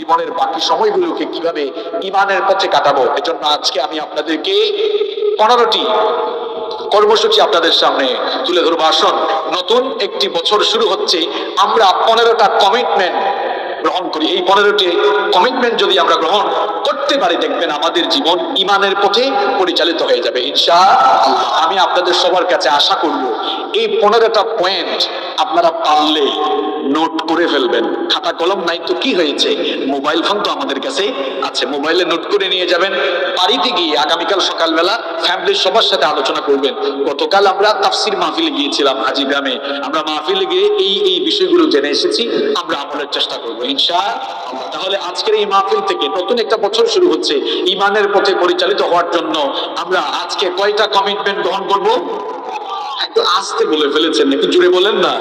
জীবনের বাকি সময়গুলোকে কিভাবে ঈমানের পথে কাটাবো, এজন্য আজকে আমি আপনাদেরকে 15টি কর্মসূচি আপনাদের সামনে তুলে ধরবো। আসুন, নতুন একটি বছর শুরু হচ্ছে, আমরা 15টা কমিটমেন্ট গ্রহণ করি। এই 15টি কমিটমেন্ট যদি আমরা গ্রহণ করতে পারি, দেখবেন আমাদের জীবন ঈমানের পথে পরিচালিত হয়ে যাবে ইনশাআল্লাহ। আমি আপনাদের সবার কাছে আশা করব এই 15টা পয়েন্ট আপনারা পারলে নোট করে ফেলবেন। খাতা কলম নাই তো কি হয়েছে, মোবাইল ফোন তো আমাদের কাছে আছে, মোবাইলে নোট করে নিয়ে যাবেন। বাড়িতে গিয়ে আগামীকাল সকালবেলা ফ্যামিলির সবার সাথে আলোচনা করবেন। গতকাল আমরা তাফসীর মাহফিলে গিয়েছিলাম হাজী গ্রামে, আমরা মাহফিলে গিয়ে এই বিষয়গুলো জেনে এসেছি, আমরা আমলের চেষ্টা করবো ইনশাআল্লাহ। তাহলে আজকের এই মাহফিল থেকে নতুন একটা বছর শুরু হচ্ছে, ঈমানের পথে পরিচালিত হওয়ার জন্য আমরা আজকে কয়টা কমিটমেন্ট গ্রহণ করব? একটু আস্তে বলে ফেলেছেন, একটু জোরে বলেন না।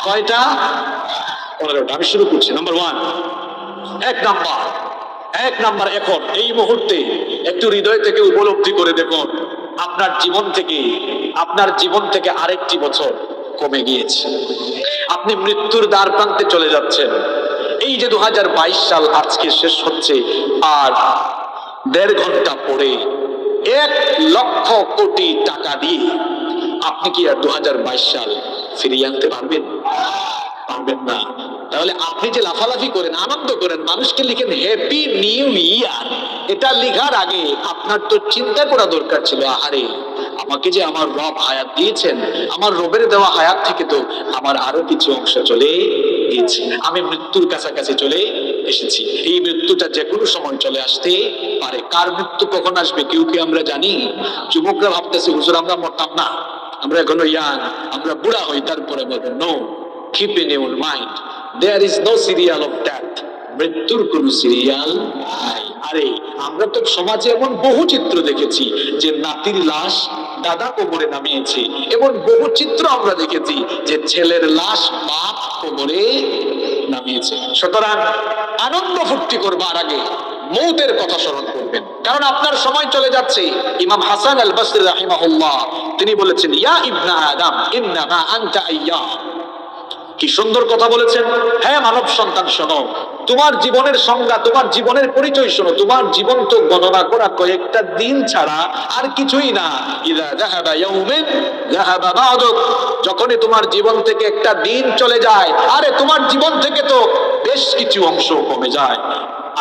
কয়টা? 15টা। আমি শুরু করছি। নাম্বার 1, এক নাম্বার এখন এই মুহূর্তে একটু হৃদয় থেকে উপলব্ধি করে দেখুন, আপনার জীবন থেকে আরেকটি বছর কমে গিয়েছে। আপনি মৃত্যুর দ্বার প্রান্তে চলে যাচ্ছেন। এই যে 2022 সাল আজকে শেষ হচ্ছে, আর 1.5 ঘন্টা পরে 1 লক্ষ কোটি টাকা দিয়ে আপনি কি আর 2022 সাল ফিরিয়ে আনতে পারবেন? পারবেন না। তাহলে আপনি যে লাফালাফি করেন, আনন্দ করেন, মানুষকে লিখেন হ্যাপি নিউ ইয়ার, এটা লিখার আগে আপনার তো চিন্তা করা দরকার ছিল, আহারে আমাকে যে আমার রব হায়াত দিয়েছেন, আমার রবের দেওয়া হায়াত থেকে তো আমার আরো কিছু অংশ চলে গিয়েছে, আমি মৃত্যুর কাছাকাছি চলে এসেছি। এই মৃত্যুটা যে কোনো সময় চলে আসতে পারে। কার মৃত্যু কখন আসবে কেউ কি আমরা জানি? যুবকরা ভাবতেছে হুজুর আমরা মরতাম না, আমরা এখনো ইয়াং, আমরা বুড়া হই, তারপরে বলবো no, keep in your mind there is no serial of death, মৃত্যুর কোন সিরিয়াল নাই। আরে আমরা তো সমাজে এমন বহু চিত্র দেখেছি যে নাতির লাশ দাদা কবরে নামিয়েছে, এমন বহু চিত্র আমরা দেখেছি যে ছেলের লাশ বাপ কবরে নামিয়েছে। সুতরাং আনন্দ ফুর্তি করবার আগে মৌতের কথা স্মরণ করবেন, কারণ আপনার সময় চলে যাচ্ছে। ইমাম হাসান আল বসরি রাহিমাহুল্লাহ তিনি বলেছেন, ইয়া ইবনা আদম ইন্নামা আনতা আইয়াম। কি সুন্দর কথা বলেছেন। হ্যাঁ মানব সন্তান শোনো, তোমার জীবনের সংজ্ঞা, তোমার জীবনের পরিচয় শোনো। তোমার জীবন তো গণনা করা কয়েকটা দিন ছাড়া আর কিছুই না। ইযা যাহাবা ইয়াউমিন যাহাবা বা'দুক, যখনই তোমার জীবন থেকে একটা দিন চলে যায়, আরে তোমার জীবন থেকে তো বেশ কিছু অংশ কমে যায়।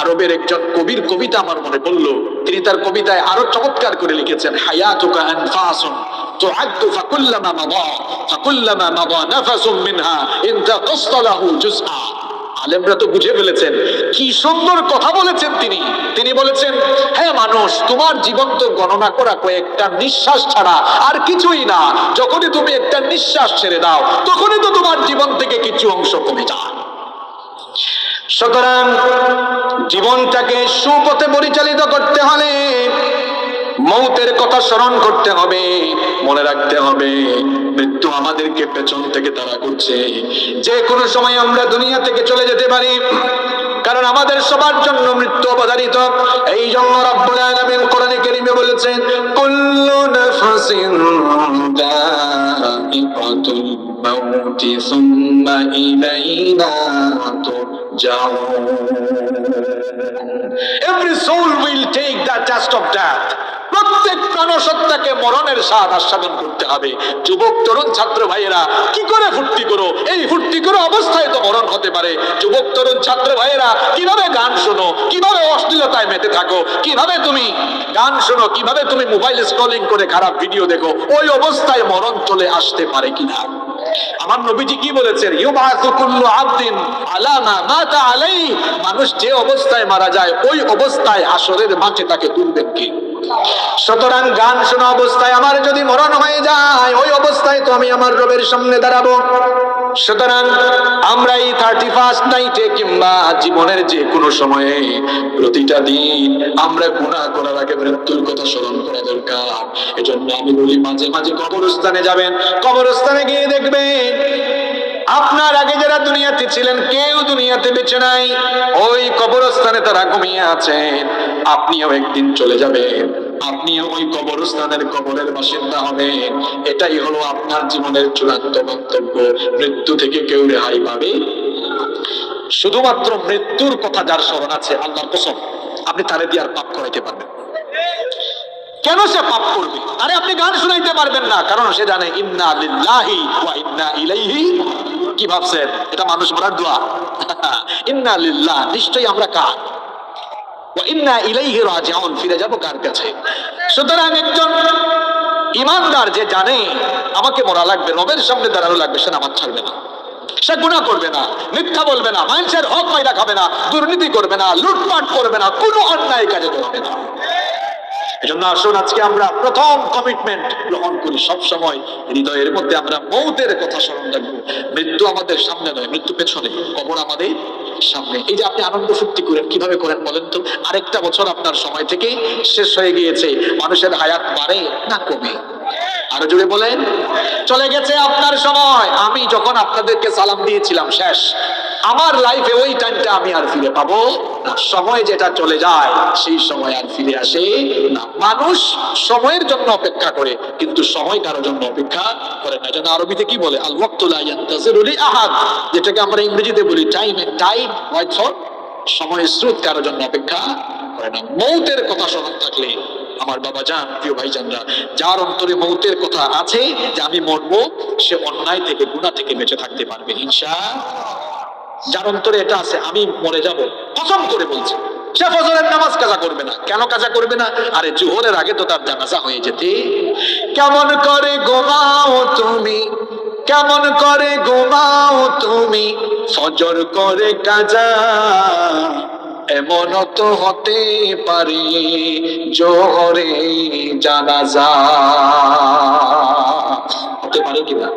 আরবের একজন কবির কবিতা আমার মনে পড়ল, তিনি তার কবিতায় আরো চমৎকার করে লিখেছেন, হায়াতুকা আনফাসুন তুআদ্দু ফাকুল্লামা মাদা নাফাসুম মিনহা ইনতাকাসতা লাহু জুজআ। আলেমরা তো বুঝে ফেলেছেন, কি সুন্দর কথা বলেছেন তিনি বলেছেন, হ্যাঁ মানুষ, তোমার জীবন তো গণনা করা কয়েকটা নিঃশ্বাস ছাড়া আর কিছুই না। যখনই তুমি একটা নিঃশ্বাস ছেড়ে দাও, তখনই তো তোমার জীবন থেকে কিছু অংশ কমে যায়। সুতরাং জীবনটাকে সুপথে পরিচালিত করতে হলে মৌতের কথা স্মরণ করতে হবে, মনে রাখতে হবে মৃত্যু আমাদেরকে পেছন থেকে তাড়া করছে। যে কোনো সময় আমরা দুনিয়া থেকে চলে যেতে পারি, কারণ আমাদের সবার জন্য মৃত্যু অবধারিত। এই জন্য রব্বুল আলামিন কোরআনে কারীমে বলেছেন, কুল্লু নাফসিন যায়িকাতুল মাউতি সুম্মা ইলাইনা তুরজাউন। Every soul will take the test of death. প্রত্যেক প্রাণসত্তাকে মরণের স্বাদ আস্বাদন করতে হবে। যুবক তরুণ ছাত্র ভাইয়েরা কি করে ফুর্তি করো, এই ফুর্তি করো অবস্থায় তো মরণ হতে পারে। যুবক তরুণ ছাত্র ভাইয়েরা কিভাবে গান শোনো, কিভাবে অশ্লীলতায় মেতে থাকো, কিভাবে তুমি গান শোনো, কিভাবে তুমি মোবাইল স্ক্রলিং করে খারাপ ভিডিও দেখো, ওই অবস্থায় মরণ চলে আসতে পারে কিনা। আমার নবীজি কি বলেছেন, ইউবাসু কুল্লু আবদিন আলা মা মাতা আলাইহি, মানুষ যে অবস্থায় মারা যায় ওই অবস্থায় হাসরের মাঠে তাকে তুলবেন কে? সুতরাং গান শোনা অবস্থায় আমার যদি মরণ হয়ে যায়, ওই অবস্থায় তো আমি আমার রবের সামনে দাঁড়াবো। সুতরাং আমরা এই 31st নাইটে কিংবা জীবনের যে কোনো সময়ে প্রতিটা দিন আমরা গুনাহ করার আগে মৃত্যুর কথা স্মরণ করা দরকার। এজন্য আমি বলি মাঝে মাঝে কবরস্থানে যাবেন, কবরস্থানে গিয়ে দেখবেন আপনার আগে যারা দুনিয়াতে ছিলেন কেউ দুনিয়াতে বেঁচে নাই, ওই কবরস্থানে তারা ঘুমিয়ে আছেন। আপনিও একদিন চলে যাবেন, আপনিও ওই কবরস্থানের কবরের বাসিন্দা হবেন। এটাই হলো আপনার জীবনের চূড়ান্ত বক্তব্য। মৃত্যু থেকে কেউ রেহাই পাবে। শুধুমাত্র মৃত্যুর কথা যার স্মরণ আছে, আল্লাহর কসম আপনি তারে দিয়ে আর পাপ করাইতে পারবেন। কেন সে পাপ করবে? আরে আপনি গান শুনাইতে পারবেন না, কারণ সে জানে ইন্না লিল্লাহি ওয়া ইন্না ইলাইহি। কি ভাবছেন এটা মানুষ বলার দোয়া? ইন্না লিল্লাহ, নিশ্চয়ই আমরা কার, ওয়া ইন্না ইলাইহি রাজিউন, ফিরে যাব কার কাছে। সুতরাং একজন ইমানদার যে জানে আমাকে মরা লাগবে, রবের সামনে দাঁড়ানো লাগবে, সে নামাজ ছাড়বে না, সে গুনাহ করবে না, মিথ্যা বলবে না, মানুষের হক মাইরা খাবে না, দুর্নীতি করবে না, লুটপাট করবে না, কোনো অন্যায় কাজে করবে না। এজন্য আসুন আজকে আমরা প্রথম কমিটমেন্ট গ্রহণ করি, সব সময় হৃদয়ের মধ্যে আমরা মৌতের কথা স্মরণ রাখবো। মৃত্যু আমাদের সামনে নয়, মৃত্যু পেছনে, কবর আমাদের সামনে। এই যে আপনি আনন্দ ফুর্তি করেন, কিভাবে করেন বলেন তো? আরেকটা বছর আপনার সময় থেকে শেষ হয়ে গিয়েছে, মানুষের হায়াত বাড়ে না কমে? আরো জোরে বলেন। চলে গেছে আপনার সময়, আমি যখন আপনাদেরকে সালাম দিয়েছিলাম শেষ, আমার লাইফে ওই টাইমটা আমি আর ফিরে পাবো না। সময় যেটা চলে যায় সেই সময় আর ফিরে আসে না। মানুষ সময়ের জন্য অপেক্ষা করে, কিন্তু সময় কারোর জন্য অপেক্ষা করে না। যেন আরবিতে কি বলে, আল ওয়াক্তু লা ইয়ান্তাজিরু লি আহাদ, যেটাকে আমরা ইংরেজিতে বলি time and tide waits for, সময়ের স্রোত কারোর জন্য অপেক্ষা করে না। মৌতের কথা স্মরণ থাকলে আমার বাবা জান, প্রিয় ভাইজানরা, যার অন্তরে মৌতের কথা আছে যে আমি মরবো, সে অন্যায় থেকে গুনাহ থেকে বেঁচে থাকতে পারবে ইনশাআল্লাহ। যার অন্তরে এটা আছে আমি মরে যাব, কসম করে বলছে, সে ফজরের নামাজ কাজা করবে না। কেন কাজা করবে না? আরে জোহরের আগে তো তার জানাজা হয়ে যেতে। কেমন করে ঘুমাও তুমি, কেমন করে ঘুমাও তুমি, ফজর করে কাজা, এমন তো হতে পারে জোহরে জানাজা। হতে পারে কিনা?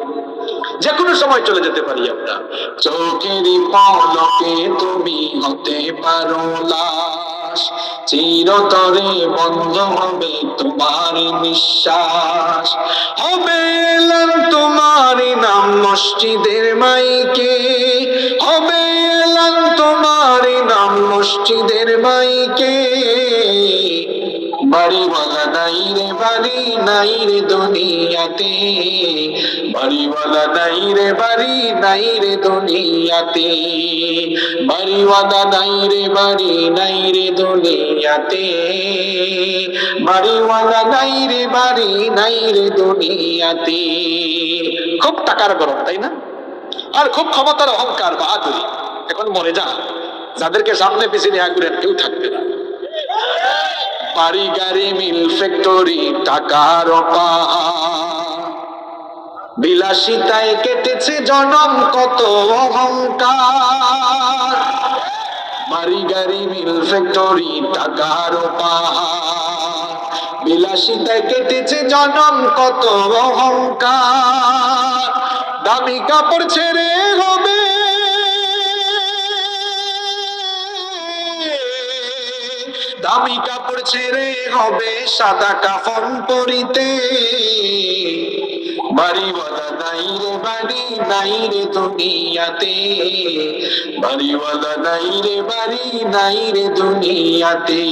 যে কোনো সময় চলে যেতে পারি আমরা। চোখেরই পলকে তুমি হতে পারো লাশ, চিরতরে বন্ধ হবে তোমার নিঃশ্বাস, হবে এলান তোমার নাম মসজিদের মাইকে, হবে এলান তোমার নাম মসজিদের মাইকে। বাড়িওয়ালা নাই রে বাড়ি, নাই রে দুনিয়াতে, বাড়িওয়ালা নাই রে বাড়ি, নাই রে দুনিয়াতে, বাড়িওয়ালা নাই রে বাড়ি, নাই রে দুনিয়াতে, বাড়িওয়ালা নাই রে বাড়ি, নাই রে দুনিয়াতে। খুব টাকার গরম, তাই না? আর খুব ক্ষমতার অহংকার, বাহাদুরি। এখন মরে যা, যাদেরকে সামনে পিছনে আগুরেন কেউ থাকবে না। বাড়ি গাড়ি মিল ফ্যাক্টরি টাকার পাহাড়, বিলাসিতায় কেটেছে জনম কত অহংকার। বাড়ি গাড়ি মিল ফ্যাক্টরি টাকার পাহাড়, বিলাসিতায় কেটেছে জনম কত অহংকার। দামি কাপড় ছেড়ে হবে, দামি কাপড় ছেড়ে হবে সাদা কাফন পরিতে। বাড়িওয়ালা নাই রে বাড়ি, নাই রে দুনিয়াতে, বাড়িওয়ালা নাই রে বাড়ি, নাই রে দুনিয়াতে,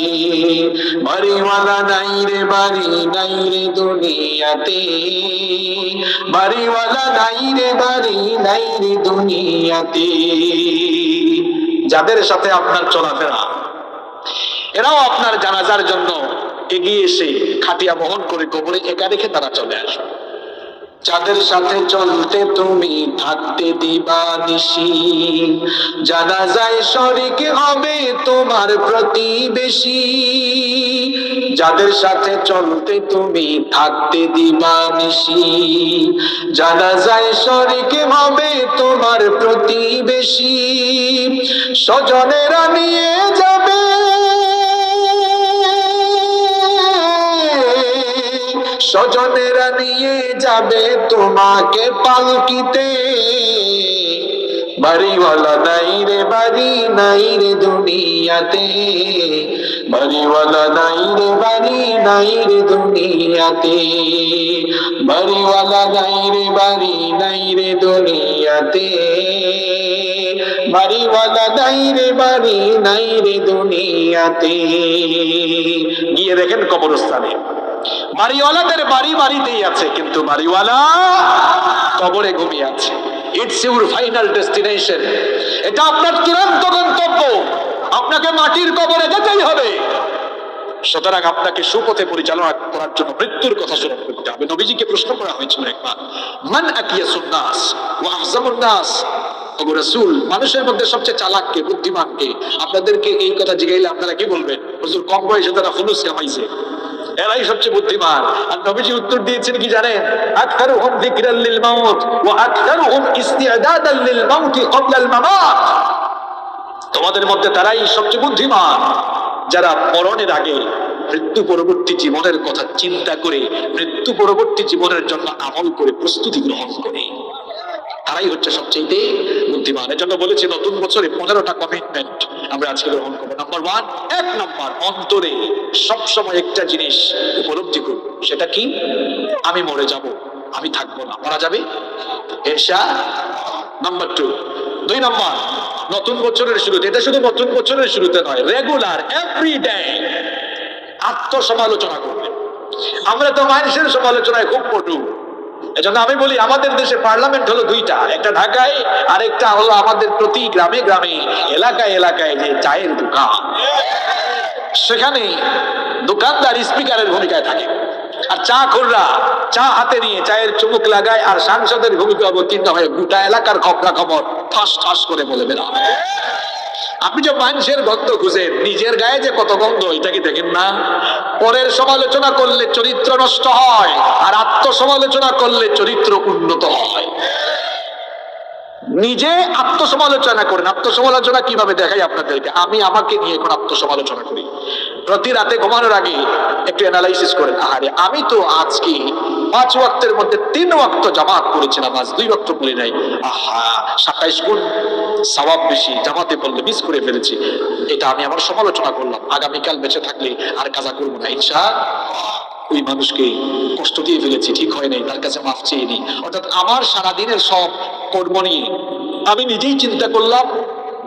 বাড়িওয়ালা নাই রে বাড়ি, নাই রে দুনিয়াতে, বাড়িওয়ালা নাই রে বাড়ি, নাই রে দুনিয়াতে। যাদের সাথে আপনার চলাফেরা, এরাও আপনার জানাজার জন্য এগিয়ে এসে খাটিয়া বহন করে কবরে একা রেখে তারা চলে আসবে। যাদের সাথে চলতে তুমি থাকতে দিবা নিশি, জানাজায় শরীক হবে তোমার প্রতিবেশী। যাদের সাথে চলতে তুমি থাকতে দিবা নিশি, জানাজায় শরীক হবে তোমার প্রতিবেশী। স্বজনেরা নিয়ে যাবে, স্বজনেরা নিয়ে যাবে তোমাকে পালকিতে। বাড়িওয়ালা নাই রে বাড়ি, নাই রে দুনিয়াতে, বাড়িওয়ালা নাই রে বাড়ি, নাই রে দুনিয়াতে, বাড়িওয়ালা নাই রে বাড়ি, নাই রে দুনিয়াতে, বাড়িওয়ালা নাই রে বাড়ি, নাই রে দুনিয়াতে। গিয়ে দেখেন কবরস্থানে বাড়িওয়ালাদের বাড়ি বাড়িতেই আছে, কিন্তু বাড়িওয়ালা কবরে ঘুমিয়ে আছে। ইটস ইউর ফাইনাল ডেস্টিনেশন, এটা আপনার চূড়ান্ত গন্তব্য। আপনাকে মাটির কবরে যেতেই হবে। সুতরাং আপনাকে সুপথে পরিচালনা করার জন্য মৃত্যুর কথা স্মরণ করতে হবে। নবীজিকে প্রশ্ন করা হয়েছিল একবার, মান আকিয়াসুন নাস ওয়া আহজামুন নাস, ওগো রাসূল, মানুষের মধ্যে সবচেয়ে চালাক কে, বুদ্ধিমান কে? আপনাদেরকে এই কথা জিজ্ঞাইলে আপনারা কি বলবেন? হুজুর, কম বয়সে তারা ফুলুস কামাইছে, এরাই সবচেয়ে বুদ্ধিমান। আর নবীজি উত্তর দিয়েছেন কি জানেন? আকতারুহুম যিকরাল লিল মাউত ওয়া আকতারুহুম ইসতি'দাদাল লিল মাউতি ক্বাবলা আল মামাত। তোমাদের মধ্যে তারাই সবচেয়ে বুদ্ধিমান যারা মরণের আগে মৃত্যু পরবর্তী জীবনের কথা চিন্তা করে, মৃত্যু পরবর্তী জীবনের জন্য আমল করে প্রস্তুতি গ্রহণ করে, তারাই হচ্ছে সবচেয়ে বুদ্ধিমান। এজন্য বলেছি নতুন বছরে 15টা কমিটমেন্ট আমরা আজকে গ্রহণ করবো। নাম্বার 1, 1 নম্বর, অন্তরে সবসময় একটা জিনিস উপলব্ধি করব, সেটা কি? আমি মরে যাব, আমি থাকবো না, মারা যাবে ইনশাআল্লাহ। নাম্বার 2, 2 নম্বর, নতুন বছরের শুরুতে, এটা শুধু নতুন বছরের শুরুতে নয়, রেগুলার এভরিডে আত্মসমালোচনা করবেন। আমরা তো মানুষের সমালোচনায় খুব পটু। এজন্য আমি বলি, আমাদের দেশে পার্লামেন্ট হলো 2টা, একটা ঢাকায় আর একটা হলো আমাদের প্রতি গ্রামে গ্রামে, এলাকায় এলাকায় যে চায়ের দোকান, সেখানে দোকানদার স্পিকারের ভূমিকায় থাকে, আর চা খোররা চা হাতে নিয়ে চায়ের চুমুক লাগায়, আর সাংসদের ভূমিকা অবতীর্ণ হয়ে গোটা এলাকার খবরা খবর ঠাস ঠাস করে বলে বেড়া। আপনি যে মানুষের গন্ধ খুঁজেন, নিজের গায়ে যে কত গন্ধ, এটা কি দেখেন না? পরের সমালোচনা করলে চরিত্র নষ্ট হয়, আর আত্মসমালোচনা করলে চরিত্র উন্নত হয়। নিজে আত্মসমালোচনা করেন। আত্মসমালোচনা কিভাবে দেখাই আপনাদেরকে? আমি আমাকে নিয়ে এখন আত্মসমালোচনা করি। প্রতি রাতে ঘুমানোর আগে একটু অ্যানালাইসিস করেন, আহারে আমি তো আজকে 5 ওয়াক্তের মধ্যে 3 ওয়াক্ত জামাত পড়েছি, নামাজ 2 ওয়াক্ত পড়ি নাই। আহা, 27 গুণ সওয়াব বেশি, জামাতে পড়লে মিস করে ফেলেছি। এটা আমি আমার সমালোচনা করলাম। আগামীকাল বেঁচে থাকলে আর কাজা করবো না ইনশাআল্লাহ। ওই মানুষকে কষ্ট দিয়ে ফেলেছি, ঠিক হয় নাই, তার কাছে মাফ চেয়ে নিই। অর্থাৎ আমার সারাদিনের সব কর্ম নিয়ে আমি নিজেই চিন্তা করলাম,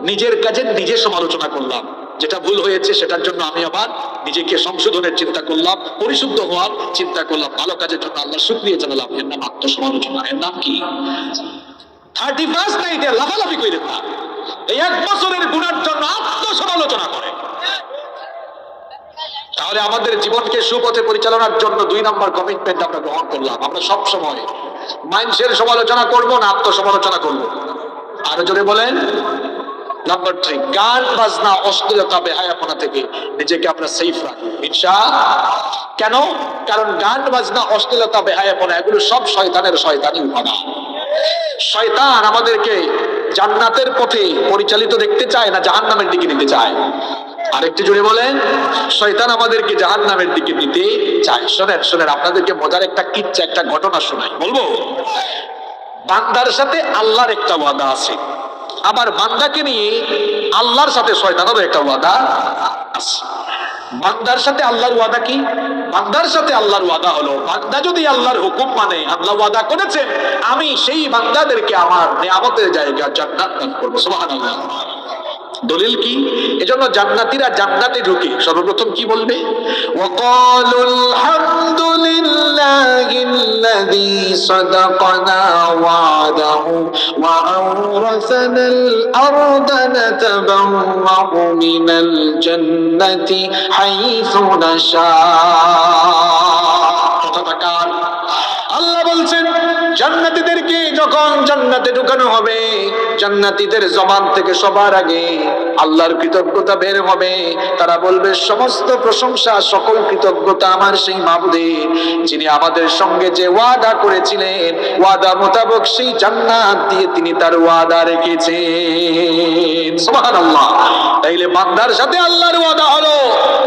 নিজের কাজে নিজে সমালোচনা করলাম, যেটা ভুল হয়েছে সেটার জন্য আমি আবার নিজেকে সংশোধনের চিন্তা করলাম, পরিশুদ্ধ হওয়ার চিন্তা করলাম, ভালো কাজের জন্য আল্লাহর শুকরিয়া জানালাম। এর নাম আত্মসমালোচনা। এর নাম কি? 31st নাইটে লাফালাফি করেন না, এই 1 বছরের গুনার জন্য আত্মসমালোচনা করেন। তাহলে আমাদের জীবনকে সুপথে পরিচালনার জন্য 2 নম্বর কমিটমেন্ট আমরা গ্রহণ করলাম। আমরা সব সময় মানুষের সমালোচনা করব না, আত্মসমালোচনা করব। আরো জোরে বলেন। নাম্বার 3, গান বাজনা অশ্লীলতা বেহায়াপনা থেকে নিজেকে আমরা সেফ রাখবো ইনশাআল্লাহ। কেন? কারণ গান বাজনা অশ্লীলতা বেহায়াপনা এগুলো সব শয়তানের শয়তানি উপাদান। শয়তান আমাদেরকে জান্নাতের পথে পরিচালিত দেখতে চায় না জাহান্নামের দিকে নিতে চায়। আরেকটু জোরে বলেন। শয়তান আমাদেরকে জাহান্নামের দিকে নিতে চায়। শোনেন শোনেন, আপনাদেরকে মজার একটা কিচ্ছা, একটা ঘটনা শোনাই, বলবো। বান্দার সাথে আল্লাহর একটা ওয়াদা আছে, আবার বান্দাকে নিয়ে আল্লাহর সাথে শয়তানেরও একটা ওয়াদা আছে। বান্দার সাথে আল্লাহর ওয়াদা কি? বান্দার সাথে আল্লাহর ওয়াদা হলো, বান্দা যদি আল্লাহর হুকুম মানে, আল্লাহ ওয়াদা করেছেন আমি সেই বান্দাদেরকে আমার নিয়ামতের জায়গা জান্নাত দান করব। সুবহানাল্লাহ। দলিল কি? এজন্য জান্নাতীরা জান্নাতে ঢুকে সর্বপ্রথম কি বলবে? ওয়াকালুল হামদুলিল্লাহিল্লাযী সাদাকানা ওয়াদাহু ওয়া আওরাসানাল আরদা নাতাবাওয়াউ মিনাল জান্নাতি হাইসু নাশা। আল্লাহ বলছেন জান্নাতীদেরকে যখন জান্নাতে ঢুকানো হবে, জান্নাতীদের জবান থেকে সবার আগে আল্লাহর কৃতজ্ঞতা বের হবে। তারা বলবে সমস্ত প্রশংসা সকল কৃতজ্ঞতা আমার সেই মাবুদের, যিনি আমাদের সঙ্গে যে ওয়াদা করেছিলেন, ওয়াদা মোতাবেক সেই জান্নাত দিয়ে তিনি তার ওয়াদা রেখেছেন। সুবহানাল্লাহ। তাইলে বান্দার সাথে আল্লাহর ওয়াদা হলো,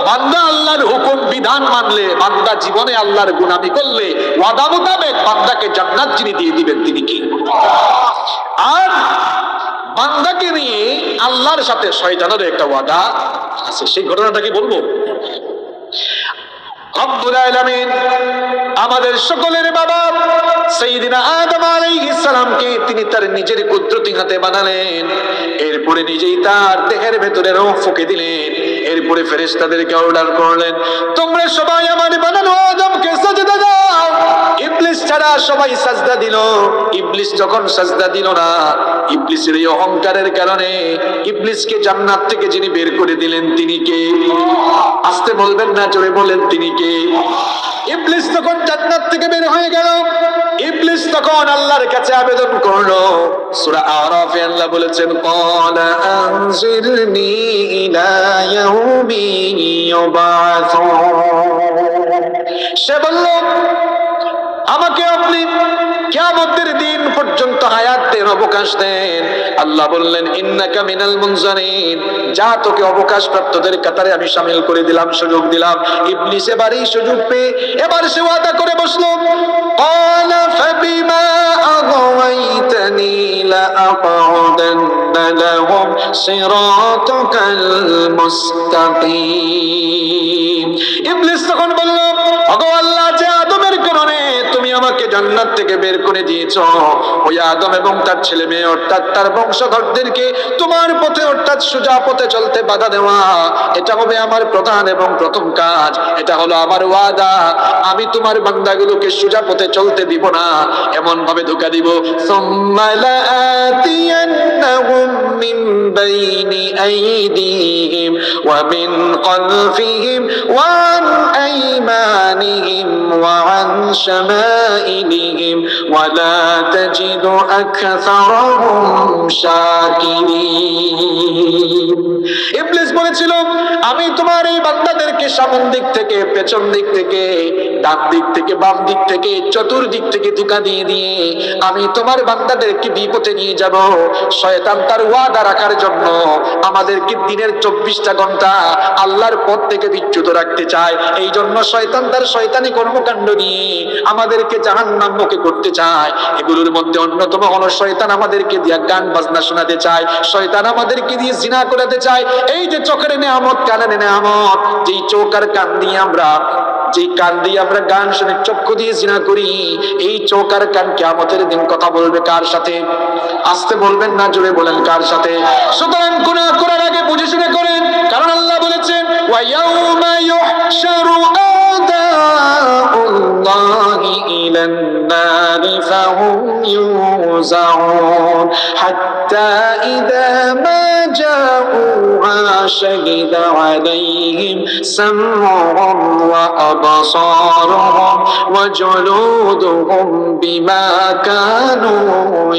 বান্দা আল্লাহর হুকুম বিধান মানলে, বান্দা জীবনে আল্লাহর গুনাহি করলে, ওয়াদা মোতাবেক বান্দাকে জান্নাত যিনি দিয়ে দিবেন তিনি কি? আর বান্দাকে নিয়ে আল্লাহর সাথে শয়তানের একটা ওয়াদা আছে। সেই ঘটনাটা কি বলবো? রব্বুল আলামিন আমাদের সকলের বাবা সাইয়্যিদিনা আদম আলাইহিস সালামকে তিনি তার নিজের কুদরতি হাতে বানালেন। এরপরে নিজেই তার দেহের ভেতরে রূহ ফুঁকে দিলেন। এরপরে ফেরেশতাদেরকে অর্ডার করলেন, তোমরা সবাই আমার বানানো আদমকে সাজদা দাও। ইবলিস ছাড়া ফেরেশতারা সবাই সাজদা দিল, ইবলিস যখন সাজদা দিল না, ইবলিসের এই অহংকারের কারণে ইবলিসকে জান্নাত থেকে যিনি বের করে দিলেন তিনি কে? আস্তে বলবেন না, জোরে বলেন তিনি কে? ইবলিস তখন জান্নাত থেকে বের হয়ে গেল। ইবলিস তখন আল্লাহর কাছে আবেদন করলো। সূরা আরাফে আল্লাহ বলেছেন, ক্বালা আনজিরনি ইলা ইয়াউমি ইউবাসুন। সে বলল, আমাকে আপনি কিয়ামতের দিন পর্যন্ত হায়াত দেন, অবকাশ দেন। আল্লাহ বললেন, ইন্নাকা মিনাল মুনজারিন, যা তোকে অবকাশ প্রাপ্তদের কাতারে আমি শামিল করে দিলাম, সুযোগ দিলাম। ইবলিস এবার এই সুযোগ পেয়ে এবার সে ওয়াদা করে বসলো, ক্বালা ফাবিমা আগাওয়াইতানি লাআকউদান্না লাহুম সিরাতাকাল মুস্তাকিম। ইবলিস তখন বলল, ওগো আল্লাহ, যে আদমের কারণে তুমি আমাকে জান্নাত থেকে বের করে দিয়েছো, ওই আদম এবং তার ছেলে মেয়ে অর্থাৎ তার বংশধরদেরকে তোমার পথে অর্থাৎ সোজা পথে চলতে বাধা দেওয়া, এটা হবে আমার প্রধান এবং প্রথম কাজ। এটা হলো আমার ওয়াদা, আমি তোমার বান্দাগুলোকে সোজা পথে চলতে দিব না, এমন ভাবে ধোঁকা দিব। সুম্মা লাআতিয়ান্নাহুম মিন বাইনি আইদিহিম ওয়া মিন খালফিহিম ওয়া আন আইমানিহিম ওয়া আন শামাইলিহিম ওয়া লা তাজিদু আকসারাহুম শাকিরিন। ইবলিস বলেছিল, আমি তোমার এই বান্দাদেরকে সামন দিক থেকে, পেছন দিক থেকে, ডান দিক থেকে, বাম দিক থেকে, চতুর্দিক থেকে ধোঁকা দিয়ে দিয়ে আমি তোমার বান্দাদেরকে বিপথে নিয়ে যাব। শয়তান তার ওয়াদা রাখার জন্য আমাদেরকে দিনের 24টা ঘন্টা আল্লাহর পথ থেকে বিচ্যুত রাখতে চায়। এই জন্য শয়তান তার শয়তানি কর্মকাণ্ড নিয়ে আমাদেরকে জাহান্নামমুখী করতে চায়। এগুলোর মধ্যে অন্যতম হলো, শয়তান আমাদেরকে দিয়ে গান বাজনা শোনাতে চায়, শয়তান আমাদেরকে দিয়ে জিনা করাতে চায়। এই যে চোখের নেয়ামত, কানের নেয়ামত, যেই চোখ আর কান দিয়ে আমরা, যেই কান দিয়ে আমরা গান শুনে, চক্ষু দিয়ে জিনা করি, এই চোখ আর কান কিয়ামতের দিন কথা বলবে কার সাথে? আস্তে বলবেন না, জোরে বলেন কার সাথে? সুতরাং গুনাহ করার আগে বুঝে শুনে করেন, কারণ আল্লাহ বলেছেন, ওয়া ইয়াউমা ইউহশারু আদাউল্লাহি ইলান নারি ফাহুম ইউজাউন হাত্তা ইযা মা জাউহা শাহিদা আলাইহিম সামউহুম ওয়া আবসারুহুম ওয়া জুলুদুহুম বিমা কানু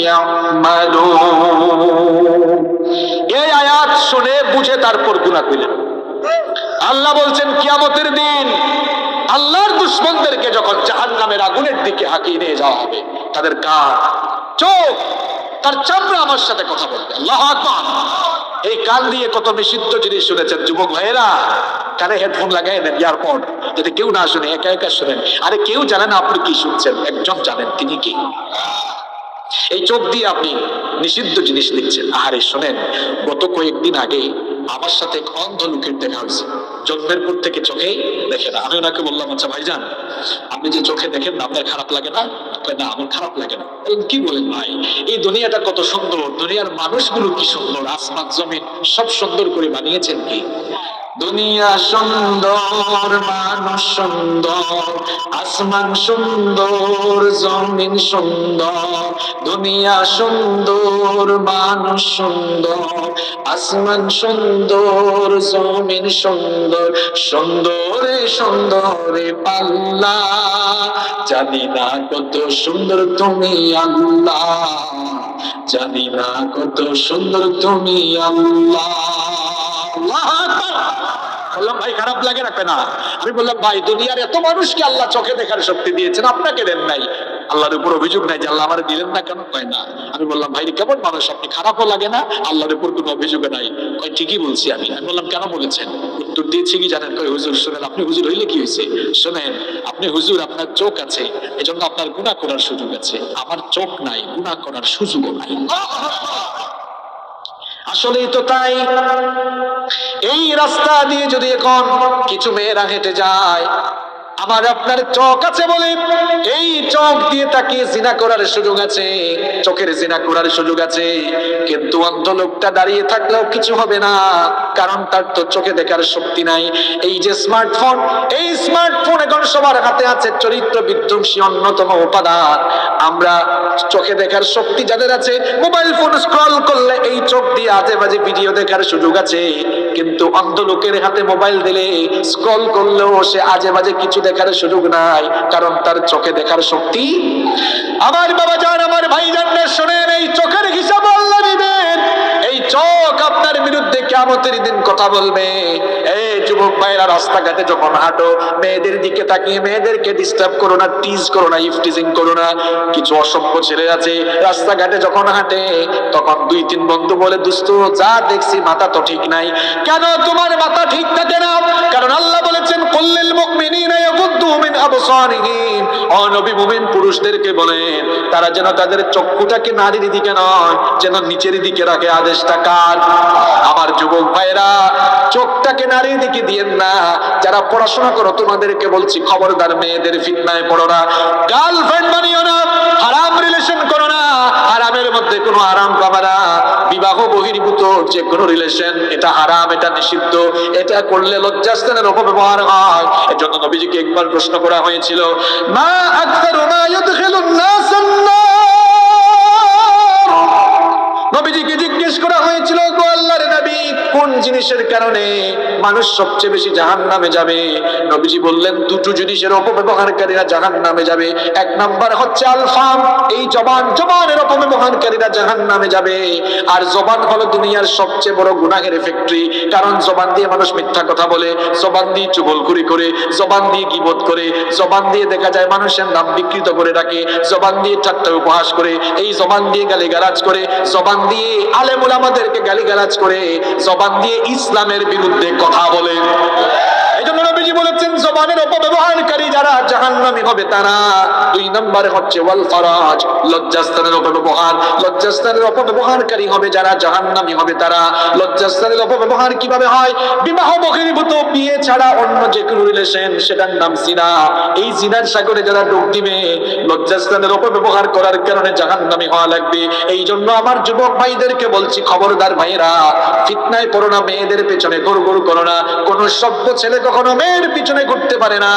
ইয়ামালুন। এই আয়াত শুনে বুঝে তারপর গুনাহ করেন। আল্লাহ বলছেন, কিয়ামতের দিন আল্লাহর দুশমনদেরকে যখন জাহান্নামের আগুনের দিকে হাঁকিয়ে নিয়ে যাওয়া হবে, তাদের কান, চোখ, তার চামড়া আমার সাথে কথা বলবে। আল্লাহু আকবার। এই কান দিয়ে কত নিষিদ্ধ জিনিস শুনেছেন যুবক ভাইয়েরা, কানে হেডফোন লাগাই নেন, ইয়ারপড, যাতে কেউ না শুনে, একা একা শুনেন। আরে কেউ জানে না আপনি কি শুনছেন, একজন জানেন, তিনি কি? এই চোখ দিয়ে আপনি নিষিদ্ধ জিনিস দেখছেন। আরে শোনেন, গত কয়েকদিন আগে আমার সাথে এক অন্ধ লোকের দেখা হয়েছে, জন্মের পর থেকে চোখে দেখে না। আমি ওনাকে বললাম, আচ্ছা ভাইজান, আপনি যে চোখে দেখেন না, আপনার খারাপ লাগে না? না, আমার খারাপ লাগে না। কি বলেন ভাই, এই দুনিয়াটা কত সুন্দর, দুনিয়ার মানুষগুলো কি সুন্দর, আসমান জমিন সব সুন্দর করে বানিয়েছেন কি? দুনিয়া সুন্দর, মানুষ সুন্দর, আসমান সুন্দর, জমিন সুন্দর। দুনিয়া সুন্দর, মানুষ সুন্দর, আসমান সুন্দর, জমিন সুন্দর। সুন্দরে সুন্দরে পাল্লা, জানি না কত সুন্দর তুমি আল্লাহ, জানি না কত সুন্দর তুমি আল্লাহ। বললাম, ভাই খারাপ লাগে রাখবে না? আমি বললাম, ভাই দুনিয়ার এত মানুষকে আল্লাহ চোখে দেখার শক্তি দিয়েছেন, আপনাকে দেন নাই। আল্লাহর উপর অভিযোগ নাই যে আল্লাহ আমার দিলেন না কেন? কয় না। আমি বললাম, ভাই কেমন মানুষ আপনি, খারাপও লাগে না, আল্লাহর উপর কোনো অভিযোগ নাই? কয় ঠিকই বলছি আমি। বললাম, কেন বলেছেন? উত্তর দিয়েছি কি জানেন? কয় হুজুর শোনেন, আপনি হুজুর হইলে কি হয়েছে? শোনেন, আপনি হুজুর, আপনার চোখ আছে, এজন্য আপনার গুনাহ করার সুযোগ আছে। আমার চোখ নাই, গুনাহ করার সুযোগও নাই। আসলেই তো তাই। এই রাস্তা দিয়ে যদি এখন কিছু মেয়েরা হেঁটে যায়, আমার আপনার চোখ আছে বলে এই চোখ দিয়ে তাকিয়ে জিনা করার সুযোগ আছে, চোখের জিনা করার সুযোগ আছে, কিন্তু অন্ধ লোকটা দাঁড়িয়ে থাকলেও কিছু হবে না, কারণ তার তো চোখে দেখার শক্তি নাই। এই যে স্মার্টফোন, এই স্মার্টফোন এখন সবার হাতে আছে, চরিত্র বিধ্বংসী অন্যতম উপাদান। আমরা চোখে দেখার শক্তি যাদের আছে, মোবাইল ফোন স্ক্রল করলে এই চোখ দিয়ে আজে বাজে ভিডিও দেখার সুযোগ আছে, কিন্তু অন্ধ লোকের হাতে মোবাইল দিলে স্ক্রল করলেও সে আজে বাজে কিছু দেখার সুযোগ নাই, কারণ তার চোখে দেখার শক্তি। আমার বাবা জান, আমার ভাই জানলে শোনেন, এই চোখের হিসাব আল্লাহ দিবেন। এই চোখ আপনার বিরুদ্ধে কিয়ামতের দিন কথা বলবে। এই যুবক ভাইরা, রাস্তাঘাটে যখন হাঁটো, মেয়েদের দিকে তাকিয়ে মেয়েদেরকে ডিস্টার্ব করো না, টিজ করো না, ইফটিজিং করো না। কিছু অসভ্য ছেলে আছে রাস্তাঘাটে যখন হাঁটে, তখন দুই তিন বন্ধু বলে, দোস্ত যা দেখছি মাথা তো ঠিক নাই। কেন তোমার মাথা ঠিক থাকে না? কারণ আল্লাহ বলেছেন, কুল্লিল মুমিনিনা ইয়াগুদ্দু মিন আবসারিহিম। ও নবী, মুমিন পুরুষদেরকে বলেন তারা যেন তাদের চক্ষুটাকে নারীর দিকে নয়, যেন নিচের দিকে রাখে। আদেশটা কার? আমার যুবক ভাইরা, চোখটাকে নারীর দিকে দিয়েন না। যারা পড়াশোনা করো তোমাদেরকে বলছি, খবরদার মেয়েদের ফিতনায় পড়ো না, গার্লফ্রেন্ড বানিও না, হারাম রিলেশন করো না, হারামের মধ্যে কোনো আরাম পাবে না। বিবাহ বহির্ভূত যে কোনো রিলেশন, এটা হারাম, এটা নিষিদ্ধ, এটা করলে লজ্জাস্থানের অপব্যবহার হয়। এজন্য নবীজিকে একবার প্রশ্ন করা হয়েছিল, মা আকতারু মা ইউদখিলুন নাস আন-নার। নবীজিকে জিজ্ঞেস করা হয়েছিল, গো আল্লাহর নবী, কোন জিনিসের কারণে মানুষ সবচেয়ে বেশি জাহান্নামে যাবে? নবীজি বললেন, দুটো জিনিসের অপব্যবহারকারীরা জাহান্নামে যাবে। এক নাম্বার হচ্ছে আল-ফাম, এই জবান, জবানের অপব্যবহারকারীরা জাহান্নামে যাবে। আর জবান হলো দুনিয়ার সবচেয়ে বড় গুনাহের ফ্যাক্টরি, কারণ জবান দিয়ে মানুষ মিথ্যা কথা বলে, জবান দিয়ে চুগলখড়ি করে, জবান দিয়ে গীবত করে, জবান দিয়ে দেখা যায় মানুষের নাম বিকৃত করে রাখে, জবান দিয়ে ঠাট্টা উপহাস করে, এই জবান দিয়ে গালিগালাজ করে, জবান দিয়ে আলেম ওলামাদেরকে গালিগালাজ করে, জবান দিয়ে ইসলামের বিরুদ্ধে কথা বলে। এইজন্য নবীজি বলেছেন, জবানের অপব্যবহারকারী যারা জাহান্নামী হবে তারা। দুই নম্বরে হচ্ছে ওয়াল ফারাজ, লজ্জাস্থানের অপব্যবহার, লজ্জাস্থানের অপব্যবহারকারী হবে যারা, জাহান্নামী হবে তারা। লজ্জাস্থানের অপব্যবহার কিভাবে হয়? বিবাহ বহির্ভূত, বিয়ে ছাড়া অন্য যে কোনো রিলেশন, সেটার নাম জিনা। এই জিনার সাগরে যারা ডুব দিবে, লজ্জাস্থানের অপব্যবহার করার কারণে জাহান্নামী হওয়া লাগবে। এই জন্য আমার যুবক ভাইদেরকে বলছি, খবরদার ভাইরা, ফিতনায় পড়ো না, মেয়েদের পেছনে গড়গড় করো না। কোন সভ্য ছেলে কখনো মেয়ের পিছনে ঘুরতে পারে না।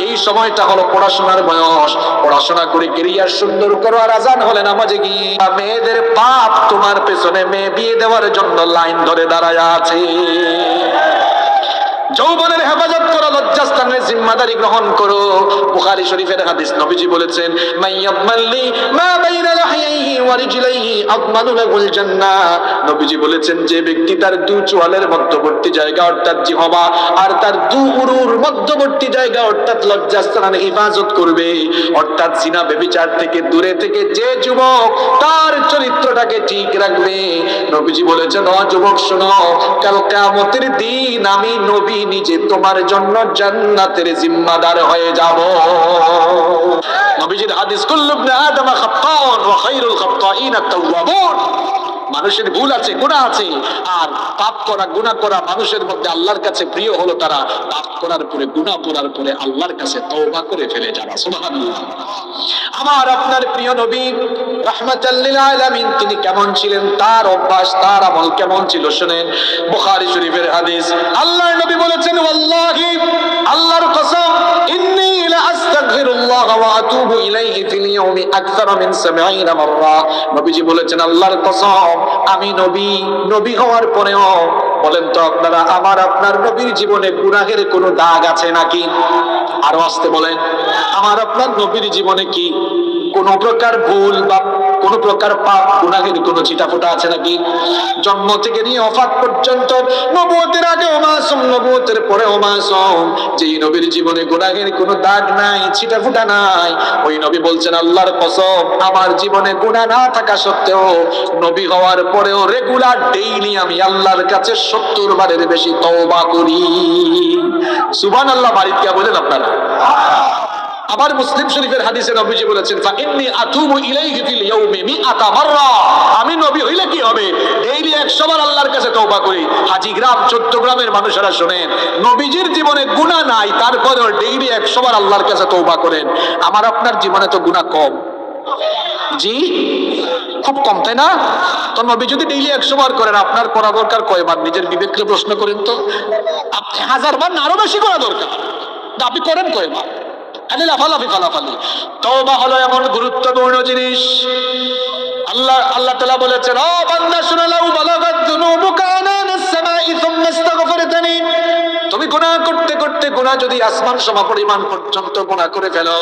এই সময়টা হলো পড়াশোনার বয়স, পড়াশোনা করে ক্যারিয়ার সুন্দর করো, আর আজান হলে নামাজে গিয়ে মেয়েদের পাপ তোমার পেছনে মেয়ে বিয়ে দেওয়ার জন্য লাইন ধরে দাঁড়ায় আছে। যৌবনের হেফাজত করো, লজ্জাস্থানের জিম্মাদারি গ্রহণ করো। বুখারী শরীফের হাদিস, নবীজি বলেছেন, মাইয়ামাল্লি মা বাইনা লাহিয়াইহি ওয়া রিজলাইহি আদমানু লাহুল জান্নাহ। নবীজি বলেছেন, যে ব্যক্তি তার দু চোয়ালের মধ্যবর্তী জায়গা অর্থাৎ জিহবা আর তার দু উরুর মধ্যবর্তী জায়গা অর্থাৎ লজ্জাস্থানের হেফাজত করবে, অর্থাৎ জিনা ব্যভিচার থেকে দূরে থেকে যে যুবক তার চরিত্রটাকে ঠিক রাখবে, নবীজি বলেছেন, ও যুবক শোনো, কাল কিয়ামতের দিন আমি নবী নিজে তোমার জন্য জান্নাতের জিম্মাদার হয়ে যাব। নবীজির হাদিস, কুল্লু ইবনে আদম খাত্তাউন ওয়া খায়রুল খাত্তাইন আত-তাওয়াবুন। মানুষের ভুল আছে, গুনাহ আছে, আর পাপ করা, গুনাহ করা মানুষের মধ্যে আল্লাহর কাছে প্রিয় হলো তারা পাপ করার পরে, গুনাহ করার পরে আল্লাহর কাছে তওবা করে ফেলে যারা। সুবহানাল্লাহ। আমার আপনার প্রিয় নবী রাহমাতাল লিল আলামিন, তিনি কেমন ছিলেন, তার অভ্যাস, তার আমল কেমন ছিল শুনেন। বুখারী শরীফের হাদিস, আল্লাহর নবী বলেছেন, ওয়াল্লাহি, আল্লাহর কসম, ইন্নী লা আস্তাগফিরুল্লাহ ওয়া আতুবু ইলাইহি ফিল ইয়াউমি আকসারা মিন 70 মাররা। নবীজি বলেছেন, আল্লাহর কসম, আমি নবী হওয়ার পরেও, বলেন তো আপনারা, আমার আপনার নবীর জীবনে গুনাহের কোনো দাগ আছে নাকি? আরো আসতে বলেন, আমার আপনার নবীর জীবনে কি কোন প্রকার ভুল বা কোন প্রকার পাপ, গুনাহের কোনো ছিটাফোঁটা আছে নাকি? জন্ম থেকে নিয়ে ওফাত পর্যন্ত, নবুয়তের আগেও মাসুম, নবুয়তের পরেও মাসুম, যেই নবীর জীবনে গুনাহের কোনো দাগ নাই, ছিটাফোঁটা নাই, ওই নবী বলছেন, আল্লাহর কসম, আমার জীবনে গুনাহ না থাকা সত্ত্বেও, নবী হওয়ার পরেও রেগুলার ডেইলি আমি আল্লাহর কাছে 70 বারের বেশি তওবা করি। সুবহানাল্লাহ। বাড়িতে বলেন আপনারা। আবার মুসলিম শরীফের হাদিসে নবীজি বলেছেন ফাইন্নী আতুবু ইলাইহি ফিল ইয়াউমি মিআতা মাররা, আমি নবী হইলে কি হবে ডেইলি 100 বার আল্লাহর কাছে তওবা করি। হাজী গ্রাম 14 গ্রামের মানুষেরা শুনেন, নবীজির জীবনে গুনাহ নাই, তারপরেও ডেইলি 100 বার আল্লাহর কাছে তওবা করেন। আমার আপনার জীবনে তো গুনাহ কম, জি খুব কম, তাই না? তো নবী যদি ডেইলি 100 বার করেন, আপনার করা দরকার কয়বার? নিজের বিবেককে প্রশ্ন করেন তো। আপনি 1000 বার না আরো বেশি করা দরকার, আপনি করেন কয়বার? খালি লাফালাফি ফালাফালি। তওবা হলো এমন গুরুত্বপূর্ণ জিনিস, আল্লাহ তাআলা বলেছেন, ও বান্দা শুনে লাও বালাগাত যুনুবুকা আনানাস সামাই সুম্মা ইস্তাগফিরতানি, তুমি গুনাহ করতে করতে গুনাহ যদি আসমান সম পরিমাণ পর্যন্ত গুনাহ করে ফেলো,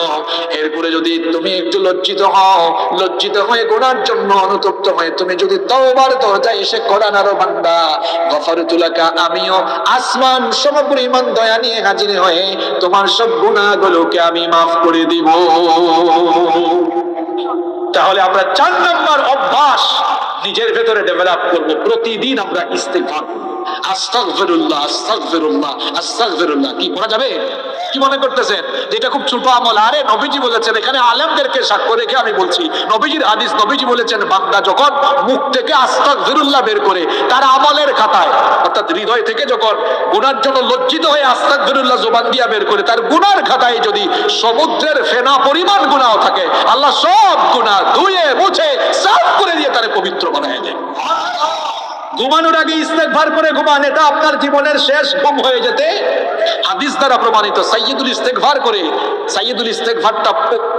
এরপরে যদি তুমি একটু লজ্জিত হও, লজ্জিত হয়ে গুনাহর জন্য অনুতপ্ত হয়ে তুমি যদি তওবার দরজায় এসে কোরআন আরো বান্দা গফারতু লাকা, আমিও আসমান সম পরিমাণ দয়া নিয়ে হাজির হয়ে তোমার সব গুনাহগুলোকে আমি মাফ করে দিব। তাহলে আমরা 4 নম্বর অভ্যাস নিজের ভেতরে ডেভেলপ করব, প্রতিদিন আমরা ইস্তেগফার করব। আস্তাগফিরুল্লাহ আস্তাগফিরুল্লাহ আস্তাগফিরুল্লাহ। কি করা যাবে? কি মনে করতেছেন যেটা খুব ছোট আমল? আরে নবীজি বলেছেন, এখানে আলেমদেরকে সাক্ষ্য রেখে আমি বলছি, নবীজির হাদিস, নবীজি বলেছেন বান্দা যখন মুখ থেকে আস্তাগফিরুল্লাহ বের করে তার আমলের খাতায়, অর্থাৎ হৃদয় থেকে যখন গুনার জন্য লজ্জিত হয়ে আস্তাগফিরুল্লাহ জবান দিয়া বের করে, তার গুনার খাতায় যদি সমুদ্রের ফেনা পরিমাণ গুনাহ থাকে, আল্লাহ সব গুনাহ ধুয়ে মুছে সাফ করে দিয়ে তারে পবিত্র বানায় দেয়। ঘুমানোর আগে ইস্তেগফার করে ঘুমান, এটা আপনার জীবনের শেষ ঘুম হয়ে যেতে হাদিস দ্বারা প্রমাণিত। সাইয়্যিদুল ইস্তেগফার করে, সাইয়্যিদুল ইস্তেগফারটা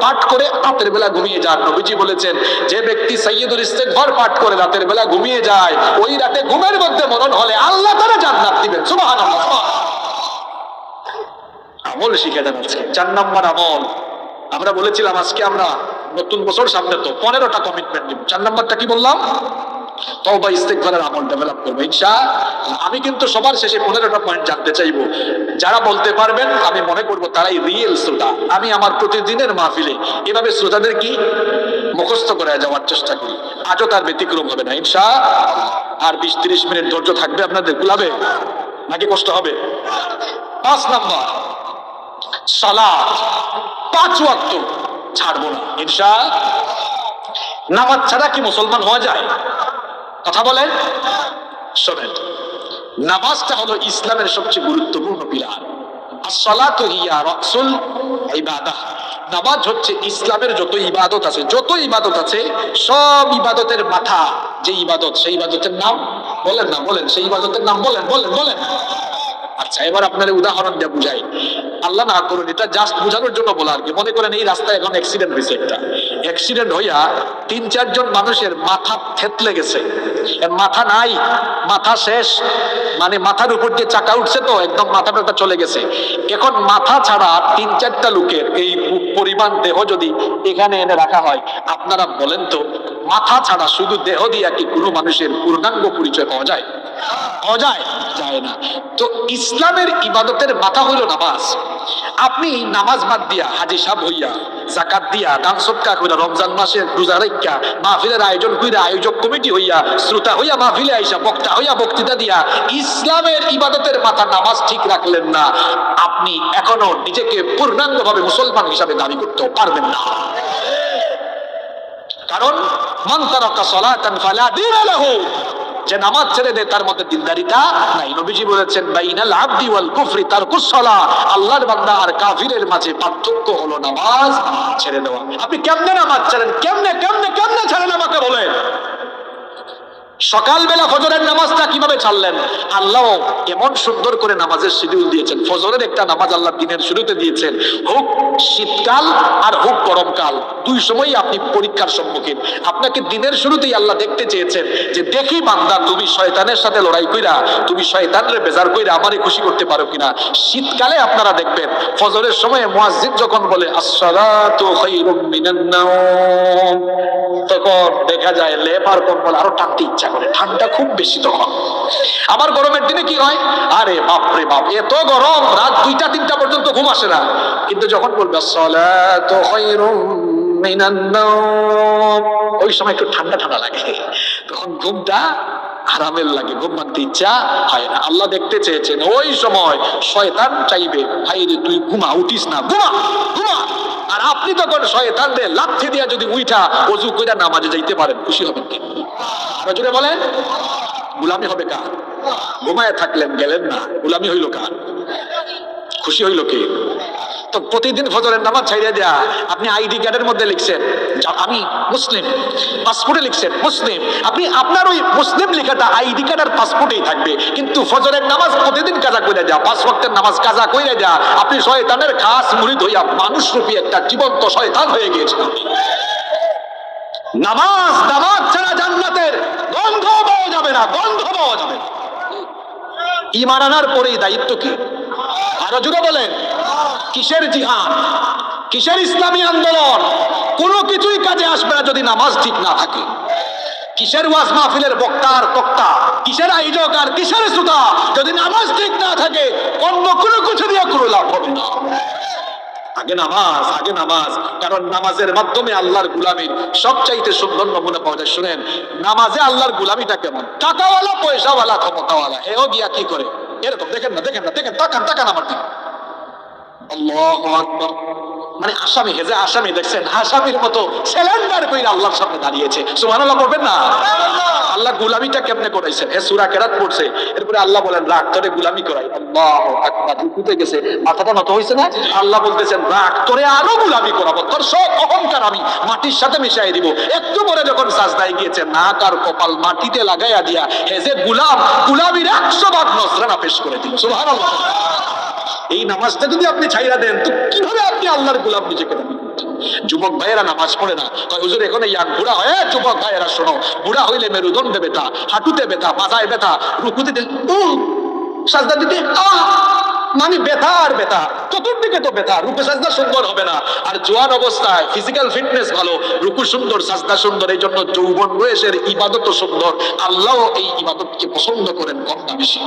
পাঠ করে রাতের বেলা ঘুমিয়ে যান। নবীজি বলেছেন, যে ব্যক্তি সাইয়্যিদুল ইস্তেগফার পাঠ করে রাতের বেলা ঘুমিয়ে যায়, ওই রাতে ঘুমের মধ্যে মরণ হলে আল্লাহ তাআলা জান্নাত দিবেন। সুবহানাল্লাহ। আমল শিখে দেন আজকে। 4 নম্বর আমল আমরা বলেছিলাম, আজকে আমরা নতুন বছর সামনে, তো 15টা কমিটমেন্ট নিব। 4 নম্বরটা কি বললাম? তওবা ইস্তেগফারের আমল ডেভেলপ করব ইনশাআল্লাহ। আমি কিন্তু সবার শেষে 15টা পয়েন্ট জানতে চাইবো। যারা বলতে পারবেন আমি মনে করব তারাই রিয়েল শ্রোতা। আমি আমার প্রতিদিনের মাহফিলে এভাবে শ্রোতাদের কি মুখস্থ করে যাওয়ার চেষ্টা করি, আজও তার ব্যতিক্রম হবে না ইনশাআল্লাহ। আর 20-30 মিনিট ধৈর্য থাকবে আপনাদের, কুলাবে নাকি কষ্ট হবে? 5 নম্বর সালাত, 5 ওয়াক্ত ছাড়বো না ইনশাআল্লাহ। নামাজ ছাড়া কি মুসলমান হওয়া যায়? কথা বলেন, শোনেন, নামাজটা হলো ইসলামের সবচেয়ে গুরুত্বপূর্ণ পিলার। as-salatu hiya রাসুল ইবাদাহ। নামাজ হচ্ছে ইসলামের যত ইবাদত আছে, যত ইবাদত আছে সব ইবাদতের মাথা। যে ইবাদত, সেই ইবাদতের নাম বলেন না, বলেন সেই ইবাদতের নাম বলেন, বলেন বলেন। আচ্ছা, এবার আপনার উদাহরণ দিয়ে বুঝাই। আল্লাহ না করুন, এটা জাস্ট বোঝানোর জন্য বলা আর কি। মনে করেন এই রাস্তায় এখন অ্যাক্সিডেন্ট হয়েছে, একটা অ্যাক্সিডেন্ট হইয়া 3-4 জন মানুষের মাথা থেতলে গেছে, মাথা নাই, মাথা শেষ, মানে মাথার উপর যে চাকা উঠছে তো একদম মাথাটা চলে গেছে। এখন মাথা ছাড়া 3-4টা লোকের এই পরিমাণ দেহ যদি এখানে এনে রাখা হয়, আপনারা বলেন তো মাথা ছাড়া শুধু দেহ দিয়া কি কোনো মানুষের পূর্ণাঙ্গ পরিচয় পাওয়া যায়? পাওয়া যায়? যায় না। তো ইসলামের ইবাদতের মাথা হইল নামাজ। আপনি নামাজ বাদ দিয়া, হাজী সাহেব হইয়া, যাকাত দিয়া, দান সদকা কইরা, রমজান মাসে রোজা রাখা, মাহফিলের আয়োজন কইরা, আয়োজক কমিটি হইয়া, শ্রোতা হইয়া মাহফিলে আইসা, বক্তা হইয়া বক্তৃতা দিয়া ইসলামের ইবাদতের মাথা নামাজ ঠিক রাখলেন না, আপনি এখনো নিজেকে পূর্ণাঙ্গভাবে মুসলমান হিসাবে দাবি করতে পারবেন না। কারণ মান তারাকা সালাতান ফালা দীনা লাহু, যে নামাজ ছেড়ে দেয় তার মধ্যে দিনদারিতা নাই। নবীজি বলেছেন বাইনাল আবদি ওয়াল কুফরি তারকুস সালাহ, আল্লাহর বান্দা আর কাফিরের মাঝে পার্থক্য হলো নামাজ ছেড়ে দেওয়া। আপনি কেমনে নামাজ ছাড়েন? কেমনে কেমনে কেমনে ছাড়েন আমাকে বলেন? সকালবেলা ফজরের নামাজটা কিভাবে ছাড়লেন? আল্লাহ এমন সুন্দর করে নামাজের শিডিউল দিয়েছেন। ফজরের একটা নামাজ আল্লাহ দিনের শুরুতে দিয়েছেন, হোক শীতকাল আর হোক গরমকাল, 2 সময়ই আপনি পরীক্ষার সম্মুখীন। আপনাকে দিনের শুরুতেই আল্লাহ দেখতে চেয়েছেন যে দেখি বান্দা তুমি শয়তানের সাথে লড়াই কইরা, তুমি শয়তানরে বেজার কইরা আমারে খুশি করতে পারো কিনা। শীতকালে আপনারা দেখবেন ফজরের সময় মুয়াজ্জিন যখন বলে আসসালাতু খায়রুম মিনান নাওম, তখন দেখা যায় লেপ আর কম্বল আরো টানতে ইচ্ছা করে, ঠান্ডা খুব বেশি তখন। আবার গরমের দিনে কি হয়, আরে বাপ রে বাপ, এত গরম রাত 2টা-3টা পর্যন্ত ঘুম আসে না। কিন্তু যখন বলবে আসসালাতু খায়রুম মিনান নাওম, ওই সময় একটু ঠান্ডা ঠান্ডা লাগে, তখন ঘুমটা আরামের লাগে, ঘুম ভাঙতে ইচ্ছা হয় না। আল্লাহ দেখতে চেয়েছেন ওই সময় শয়তান চাইবে, ভাই রে তুই ঘুমা, উঠিস না, ঘুমা ঘুমা, আর আপনি তখন শয়তানরে লাথি দিয়া যদি উইঠা ওযু কইরা নামাজে যাইতে পারেন, খুশি হবেন কি? আরো জোরে বলেন। গোলামি হবে কার? ঘুমায় থাকলেন, গেলেন না, গোলামি হইল কার? খুশি হইল কে? তো প্রতিদিন ফজরের নামাজ ছাইড়া দেয়া, আপনি আইডি কার্ডের মধ্যে লিখছেন আমি মুসলিম, পাসপোর্টে লিখছেন মুসলিম, আপনি আপনার ওই মুসলিম লেখাটা আইডি কার্ড আর পাসপোর্টেই থাকবে, কিন্তু ফজরের নামাজ প্রতিদিন কাজা কইরা দেয়া, 5 ওয়াক্তের নামাজ কাজা কইরা দেয়া, আপনি শয়তানের খাস মুরিদ হইয়া মানুষরূপী একটা জীবন্ত শয়তান হয়ে গিয়েছেন। নামাজ ছাড়া জান্নাতের গন্ধ পাওয়া যাবে না, গন্ধ পাওয়া যাবে না। ঈমান আনার পরেই দায়িত্ব কি? আরো জোরে বলেন। কিসের জিহাদ, কিসের ইসলামী আন্দোলন? কোনো কিছুই কাজে আসবে না যদি নামাজ ঠিক না থাকে। কিসের ওয়াজ মাহফিলের বক্তা আর তক্তা, কিসের আয়োজক আর কিসের শ্রোতা, যদি নামাজ ঠিক না থাকে অন্য কোনো কিছু দিয়ে কোনো লাভ হবে না। আগে নামাজ, আগে নামাজ। কারণ নামাজের মাধ্যমে আল্লাহর গোলামির সবচাইতে সুন্দর নমুনা পাওয়া যায়। শুনেন, নামাজে আল্লাহর গোলামিটা কেমন। টাকাওয়ালা, পয়সাওয়ালা, ক্ষমতাওয়ালা, এও গিয়া কি করে এরকম দেখেন না, দেখেন না, দেখেন, তাকান তাকান আমার দিকে। আল্লাহু আকবার। মানে আসামি, হেজে আসামি দেখছেন, আসামির মতো সিলিন্ডার কইরা আল্লাহর সামনে দাঁড়িয়েছে। সুবহানাল্লাহ বলবেন না? আল্লাহ গোলামিটা কেমনে করাইছেন? হে সূরা কেরাত পড়ছে, এরপরে আল্লাহ বলেন রাগ তোরে গোলামি করাই। আল্লাহু আকবার। রুকুতে গেছে, মাথাটা নত হইছে না? আল্লাহ বলতেছেন রাগ তোরে আরো গোলামি করাবো, তোর সব অহংকার আমি মাটির সাথে মিশাই দিব। একটু পরে যখন সাজদায় গিয়েছে, নাক আর কপাল মাটিতে লাগাইয়া দিয়া হেজে গোলামির 100 ভাগ নজরানা পেশ করে দিল। সুবহানাল্লাহ। এই নামাজটা যদি আপনি ছাইরা দেন তো কিভাবে আপনি আল্লাহর গোলাম নিজেকে দাবি করছেন? যুবক ভাইয়েরা নামাজ পড়ে না, কয় হুজুর এখন ইয়াং বুড়া হয়ে। যুবক ভাইয়েরা শোনো, বুড়া হইলে মেরুদণ্ডে ব্যথা, হাঁটুতে ব্যথা, মাথায় ব্যথা, রুকুতে সাজদা দিতে মানে ব্যথা আর ব্যথা, চতুর্দিকে তো ব্যথা, রুকু সাজদা সুন্দর হবে না। আর জোয়ান অবস্থায় ফিজিক্যাল ফিটনেস ভালো, রুকু সুন্দর, সাজদা সুন্দর, এই জন্য যৌবন বয়সের ইবাদত সুন্দর। আল্লাহ এই ইবাদতকে পছন্দ করেন কম না বেশি।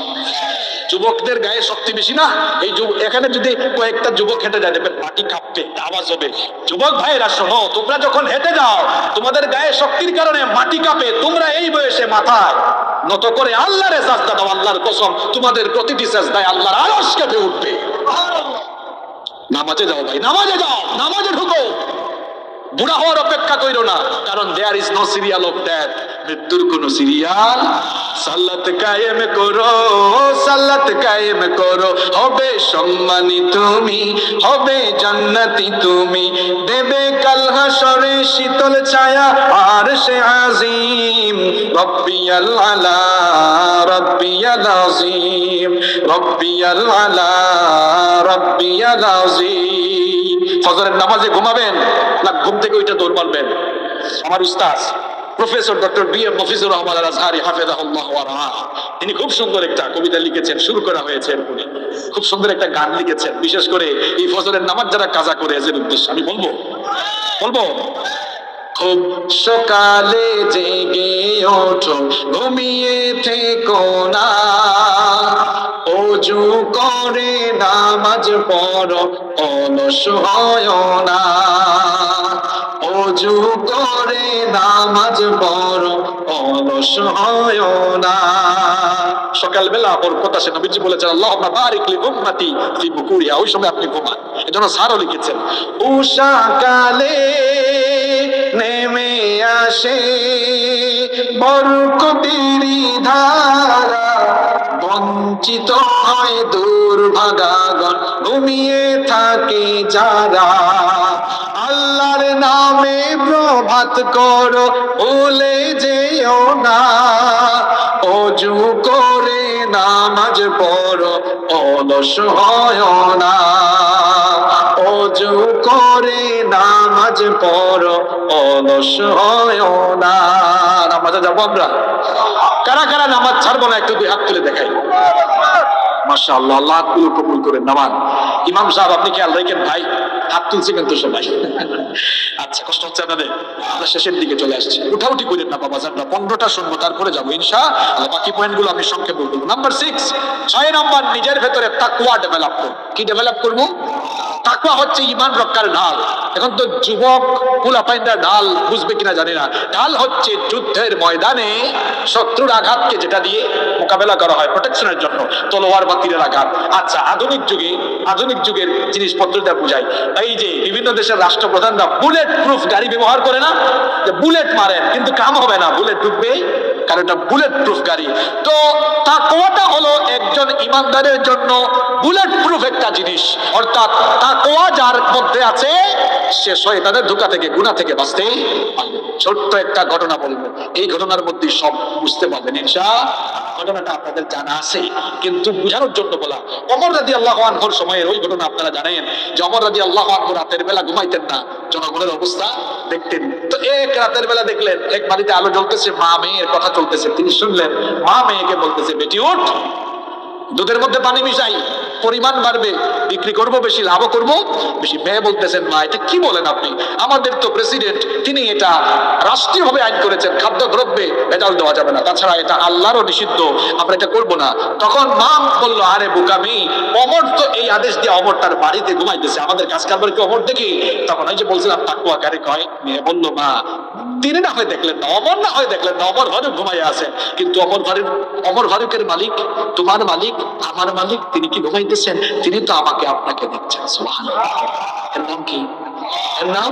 যুবকদের গায়ে শক্তি বেশি না? এই এখানে যদি কয়েকটা যুবক হেঁটে যায় দেখবেন মাটি কাঁপবে, আওয়াজ হবে। যুবক ভাইরা শোনো, তোমরা যখন হেঁটে যাও তোমাদের গায়ে শক্তির কারণে মাটি কাঁপে, তোমরা এই বয়সে মাথায় নত করে আল্লাহরে সাজদা দাও। আল্লাহর কসম, তোমাদের প্রতিটি সাজদায় আল্লাহর আরশ কেঁপে উঠবে। নামাজে যাও ভাই, নামাজে যাও, নামাজে ঢুকো। বুড়া হওয়ার অপেক্ষা কইরো না, কারণ there is no serial of death. মৃত্যুর কোন সিরিয়াল। সালাত কায়েম করো, সালাত কায়েম করো, হবে সম্মানী তুমি, হবে জান্নাতি তুমি, দেবে কাল হাসরে শীতল ছায়া আরশে আজিম। রব্বিয়াল আলা, রব্বিয়াল আযীম, রব্বিয়াল আলা, রব্বিয়াল আযীম। ফজরের নামাজে ঘুমাবেন না ঘুম থেকে ওইটা দৌড় মারবেন? আমার উস্তাদ professor doctor B M. Mafizur Rahman Al Azhari হাফেজাহুল্লাহ ওয়া রাআহ, তিনি খুব সুন্দর একটা কবিতা লিখেছেন, শুরু করা হয়েছে এরপরে। খুব সুন্দর একটা গান লিখেছেন, বিশেষ করে এই ফজরের নামাজ যারা কাজা করে এর উদ্দেশ্যে আমি বলবো। খুব সকালে জেগে ওঠো, ঘুমিয়ে থেকো না, ওযু করে নামাজ পড়ো, অলস হয়ো না। ওযু করে নামাজ পড়ো, অলস হয়ো না। সকালবেলা বরকত আসে, নবীজি বলেছেন আল্লাহুম্মা বারিক লি উম্মতি ফি বুকুরিহা। ওই সময় আপনি ঘুমান। এজন্য স্যারও লিখেছেন উষাকালে নেমে আসে বরকতেরি ধারা, বঞ্চিত হয় দুর্ভাগাগণ, ঘুমিয়ে থাকে যারা। আল্লাহর নামে প্রভাত করো, ভুলে যেও না, ওযু করে নামাজ পড়ো, অলস হয়ো না। ওযু করে নামাজ পড়ো, অলস হয়ো না। নামাজে যাবো আমরা? কারা কারা নামাজ ছাড়বো না একটু দুই হাত তুলে দেখাই। মাশাআল্লাহ, আল্লাহ হাতগুলো কবুল করেন। নামাজ ইমাম সাহেব আপনি খেয়াল রাখেন ভাই, হাত তুলছে কিন্তু সবাই। আচ্ছা, কষ্ট হচ্ছে আপনাদের? আমরা শেষের দিকে চলে আসছি, উঠাউঠি করেন না বাবা, আমরা 15টা শুনবো, তারপরে যাবো ইনশাআল্লাহ। বাকি পয়েন্টগুলো আমি সংক্ষেপে বলবো। নাম্বার 6, 6 নাম্বার, নিজের ভেতরে তাকওয়া ডেভেলপ করব। কি ডেভেলপ করবো? তাকওয়া হচ্ছে ঈমান রক্ষার ঢাল। এখন তো যুবক পোলাপাইনরা ঢাল বুঝবে কিনা জানি না। ঢাল হচ্ছে যুদ্ধের ময়দানে শত্রুর আঘাতকে যেটা দিয়ে মোকাবেলা করা হয় প্রোটেকশনের জন্য, তলোয়ার বা তীরের আঘাত। আচ্ছা, আধুনিক যুগের জিনিসপত্রটা বুঝাই। এই যে বিভিন্ন দেশের রাষ্ট্রপ্রধানরা বুলেট প্রুফ গাড়ি ব্যবহার করে না, যে বুলেট মারেন কিন্তু কাম হবে না, বুলেট ঢুকবে, কারণ এটা বুলেট প্রুফ গাড়ি। তো তাকওয়াটা হলো একজন ইমানদারের জন্য বুলেট প্রুফ একটা জিনিস, অর্থাৎ তাকওয়া যার মধ্যে আছে সে শয়তানের ধোঁকা থেকে, গুনাহ থেকে বাঁচতে পারবে। ছোট্ট একটা ঘটনা বলবো, এই ঘটনার মধ্যে সব বুঝতে পারবেন ইনশাআল্লাহ। ঘটনাটা আপনাদের জানা আছে কিন্তু বুঝানোর জন্য বলা। ওমর রাদিয়াল্লাহু আনহুর সময়ের ওই ঘটনা আপনারা জানেন যে ওমর রাদিয়াল্লাহু আনহু রাতের বেলা ঘুমাইতেন না, জনগণের অবস্থা দেখতেন। তো এক রাতের বেলা দেখলেন এক বাড়িতে আলো জ্বলতেছে, মা মেয়ের কথা চলতেছে। তিনি শুনলেন মা মেয়েকে বলতেছে, বেটি উঠ, দুধের মধ্যে পানি মিশাই, পরিমাণ বাড়বে, বিক্রি করব বেশি, লাভও করব বেশি। মেয়ে বলতেছেন, মা এটা কি বলেন আপনি? আমাদের তো প্রেসিডেন্ট, তিনি এটা রাষ্ট্রীয়ভাবে আইন করেছেন, খাদ্যদ্রব্যে ভেজাল দেওয়া যাবে না, তাছাড়া এটা আল্লাহরও নিষিদ্ধ, আমরা এটা করব না। তখন মা বললো, আরে বোকামি, অমর তো এই আদেশ দিয়ে অমর তার বাড়িতে ঘুমাইতেছে, আমাদের কাজ কারবার কি অমর দেখি? তখন ওই যে বলছিলাম তাকওয়া কারে কয়। মেয়ে বললো, মা তিনি না হয় দেখলেন না, অমর না হয় দেখলেন না, অমর ফারুক ঘুমাইয়া আছেন, কিন্তু অমর ফারুকের মালিক, তোমার মালিক, আমার মালিক, তিনি কি ঘুমাইতেছেন? তিনি তো আমাকে আপনাকে দেখছেন। সুবহানাল্লাহ। এর নাম কি? এর নাম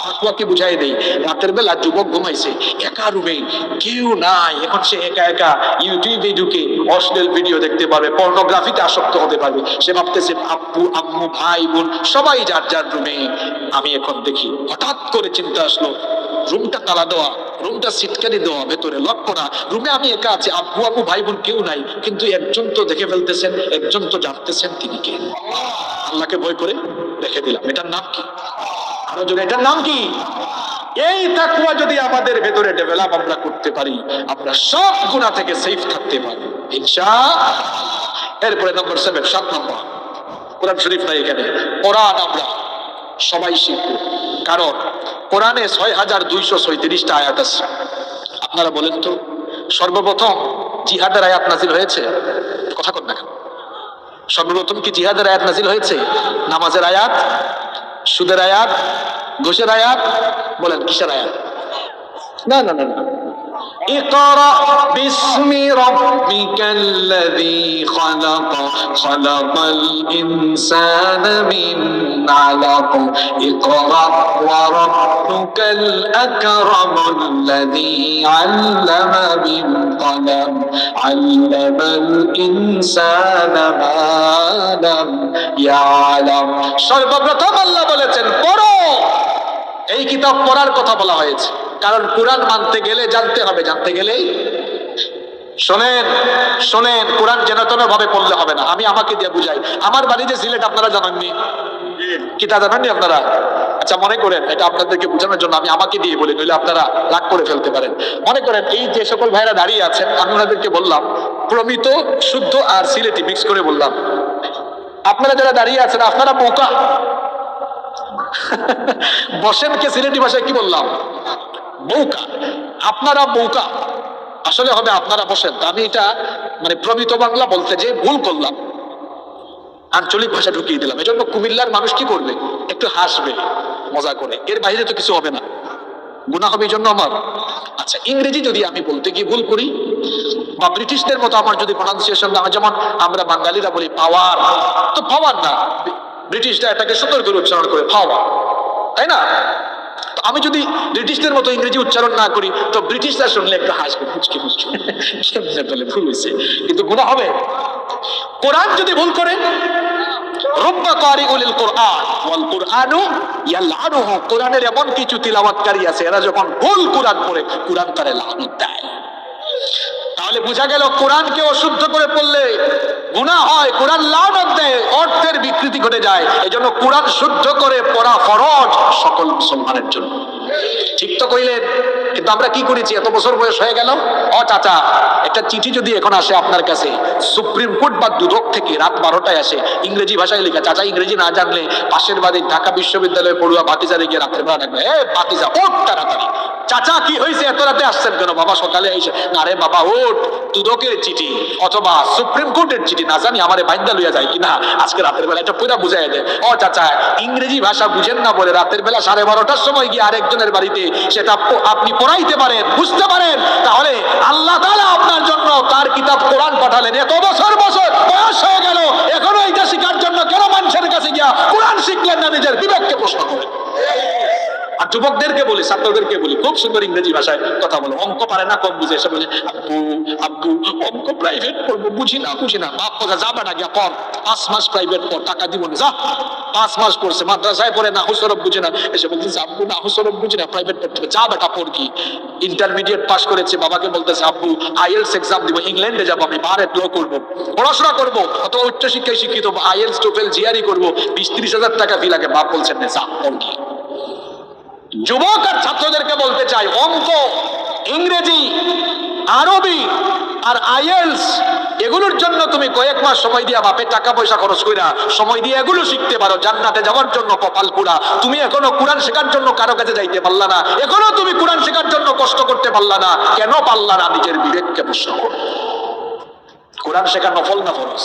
তাকওয়াকে বুঝাই দেই। রাতের বেলা যুবক ঘুমাইছে একা রুমে, কেউ নাই, এখন সে একা একা ইউটিউবে ঢুকে অশ্লীল ভিডিও দেখতে পারবে, পর্নোগ্রাফিতে আসক্ত হতে পারবে। সে ভাবতেছে আব্বু আম্মু ভাই বোন সবাই যার যার রুমে, আমি এখন দেখি। হঠাৎ করে চিন্তা আসলো, রুমটা তালা দেওয়া, রুমটা সিটকারি দেওয়া, ভেতরে লক করা, রুমে আমি একা আছি, আব্বু আব্বু ভাই বোন কেউ নাই, কিন্তু একজন তো দেখে ফেলতেছেন, একজন তো জানতেছেন তিনি কে। আল্লাহকে ভয় করে রেখে দিলাম। এটার নাম কি? আরো জোরে, এটার নাম কি? এই তাকওয়া যদি আমাদের ভেতরে ডেভেলপ আমরা করতে পারি, আমরা সব গুনাহ থেকে সেফ থাকতে পারি ইনশাআল্লাহ। এরপরে নম্বর 7, 7 নম্বর, কোরআন শরীফ নাই এখানে, কোরআন আমরা সবাই শিখবো, কারণ কোরআনে 6236টা আয়াত আছে। আপনারা বলেন তো, সর্বপ্রথম জিহাদের আয়াত নাজিল হয়েছে? কথা কন না কেন? সর্বপ্রথম কি জিহাদের আয়াত নাজিল হয়েছে? নামাজের আয়াত, সুদের আয়াত, ঘুষের আয়াত? বলেন কিসের আয়াত? না না না না, اقرأ باسم ربك الذي خلق خلق الإنسان من علق اقرأ وربك الأكرم الذي علم بالقلم علم الإنسان ما لم يعلم। সর্বপ্রথম আল্লাহ বলেছেন পড়ো। এই কিতাব পড়ার কথা বলা হয়েছে, কারণ কোরআন মানতে গেলে জানতে হবে, জানতে গেলে শোনেন শোনেন, কোরআন যেন ভাবে পড়লে হবে না। আমি আমাকে দিয়ে বুঝাই। আমার বাড়ি যে সিলেট, আপনারা জানেননি, কি তা জানেননি আপনারা? আচ্ছা, মনে করেন এটা আপনাদেরকে বোঝানোর জন্য আমি আমাকে দিয়ে বলি, নইলে আপনারা রাগ করে ফেলতে পারেন। মনে করেন এই যে সকল ভাইরা দাঁড়িয়ে আছেন, আমি ওনাদেরকে বললাম প্রমিত, শুদ্ধ আর সিলেটি মিক্স করে বললাম, আপনারা যারা দাঁড়িয়ে আছেন আপনারা বোকা। বসেনকে সিলেটি ভাষায় কি বললাম? বৌকা। আপনারা বৌকা, আসলে হবে আপনারা বসেন। আমি এটা মানে প্রমিত বাংলা বলতে যে ভুল করলাম, আঞ্চলিক ভাষা ঢুকিয়ে দিলাম। এজন্য কুমিল্লার মানুষ কি করবে? একটু হাসবে মজা করে, এর বাইরে তো কিছু হবে না, গুনাহ হবে এই জন্য আমার। আচ্ছা, ইংরেজি যদি আমি বলতে গিয়ে ভুল করি, বা ব্রিটিশদের মতো আমার যদি প্রনাউন্সিয়েশন না হয়, যেমন আমরা বাঙালিরা বলি পাওয়ার, তো পাওয়ার না, ব্রিটিশরা এটাকে সুন্দর করে উচ্চারণ করে পাওয়ার, তাই না? আমি যদি ব্রিটিশদের মতো ইংরেজি উচ্চারণ না করি, তো ব্রিটিশরা শুনলে একটু হাসবে, মুচকি মুচকি, কেমনে বলে ভুল হয়েছে, কিন্তু গুনাহ হবে। কোরআন যদি ভুল করে, রব্বা কারিউল কোরআন ওয়াল কুরআনু ইয়ালআনুহু, কোরআনের এমন কিছু তিলাওয়াতকারী আছে, এরা যখন ভুল কোরআন পড়ে, কোরআন তারে লানত দেয়। তাহলে বোঝা গেল কোরআনকে অশুদ্ধ করে পড়লে গুনাহ হয়, কোরআন লানত দেয়, অর্থের বিকৃতি ঘটে যায়। এজন্য কোরআন শুদ্ধ করে পড়া ফরজ সকল মুসলমানের জন্য। ঠিক তো কইলেন? কিন্তু আমরা কি করেছি, এত বছর বয়স হয়ে গেল, ও চাচা একটা চিঠি যদি এখন আসে আপনার কাছে সুপ্রিম কোর্ট বা দুদক থেকে, রাত 12টায় আসে, ইংরেজি ভাষায় লেখা, চাচা ইংরেজি না জানলে পাশের বাড়ির ঢাকা বিশ্ববিদ্যালয়ে পড়ুয়া ভাতিজারে গিয়ে রাত্রে বেলা ডাকবে, এ ভাতিজা ওঠ তাড়াতাড়ি, চাচা কি হয়েছে, এত রাতে আসছেন কেন? বাবা সকালে এসে, না রে বাবা ওঠ, দুদকের চিঠি অথবা সুপ্রিম কোর্টের চিঠি, না জানি আমারে বাইন্দা লইয়া যায় কিনা, আজকে রাতের বেলা এটা পুরা বুঝাই দেয়। ও চাচা ইংরেজি ভাষা বুঝেন না বলে রাতের বেলা 12:30টার সময় গিয়ে আরেকজনের বাড়িতে সেটা আপনি পড়াইতে পারেন, বুঝতে পারেন, তাহলে আল্লাহ তাআলা আপনার জন্য তার কিতাব কোরআন পাঠালেন। এত বছর বছর বয়স হয়ে গেল, এখনো এইটা শিখার জন্য কেন মানুষের কাছে গিয়া কোরআন শিখলেন না? নিজের বিবেককে প্রশ্ন করেন। আর যুবকদেরকে বলি, ছাত্রদেরকে বলি, খুব সুন্দর ইংরেজি ভাষায় কথা বলো। অঙ্ক পারে না, কম বুঝে, এসে বলে আব্বু আব্বু অঙ্ক প্রাইভেট পড়বো, বুঝি না বুঝি না। বাপ কথা যাবে না, গিয়া পড়, 5 মাস প্রাইভেট পড়, টাকা দিব না, যা। 5 মাস পড়ছে, মাদ্রাসায় পড়ে না হুসরব বুঝে না, এসে বলতেছে আব্বু না হুসরব বুঝি না, প্রাইভেট পড়তে হবে, যা বেটা পড়। কি ইন্টারমিডিয়েট পাস করেছে, বাবাকে বলতেছে আব্বু আইএলস এক্সাম দিব, ইংল্যান্ডে যাবো, আমি বারেট ল করবো, পড়াশোনা করবো, অথবা উচ্চশিক্ষায় শিক্ষিত আইএলস টোফেল জিআরই করবো, 20-30 হাজার টাকা ফি লাগে। বাপ বলছেন না, যা পড়। কি যুবক আর ছাত্রদেরকে বলতে চাই, অঙ্ক, ইংরেজি, আরবি আর আইএলস এগুলোর জন্য তুমি কয়েক মাস সময় দিয়া বাপের টাকা পয়সা খরচ কইরা সময় দিয়ে এগুলো শিখতে পারো, জান্নাতে যাওয়ার জন্য কপাল পুরা। তুমি এখনো কোরআন শেখার জন্য কারো কাছে যাইতে পারলা না, এখনো তুমি কোরআন শেখার জন্য কষ্ট করতে পারলা না, কেন পারলা না? নিজের বিবেককে প্রশ্ন করো। কোরআন শেখা নফল না ফরজ?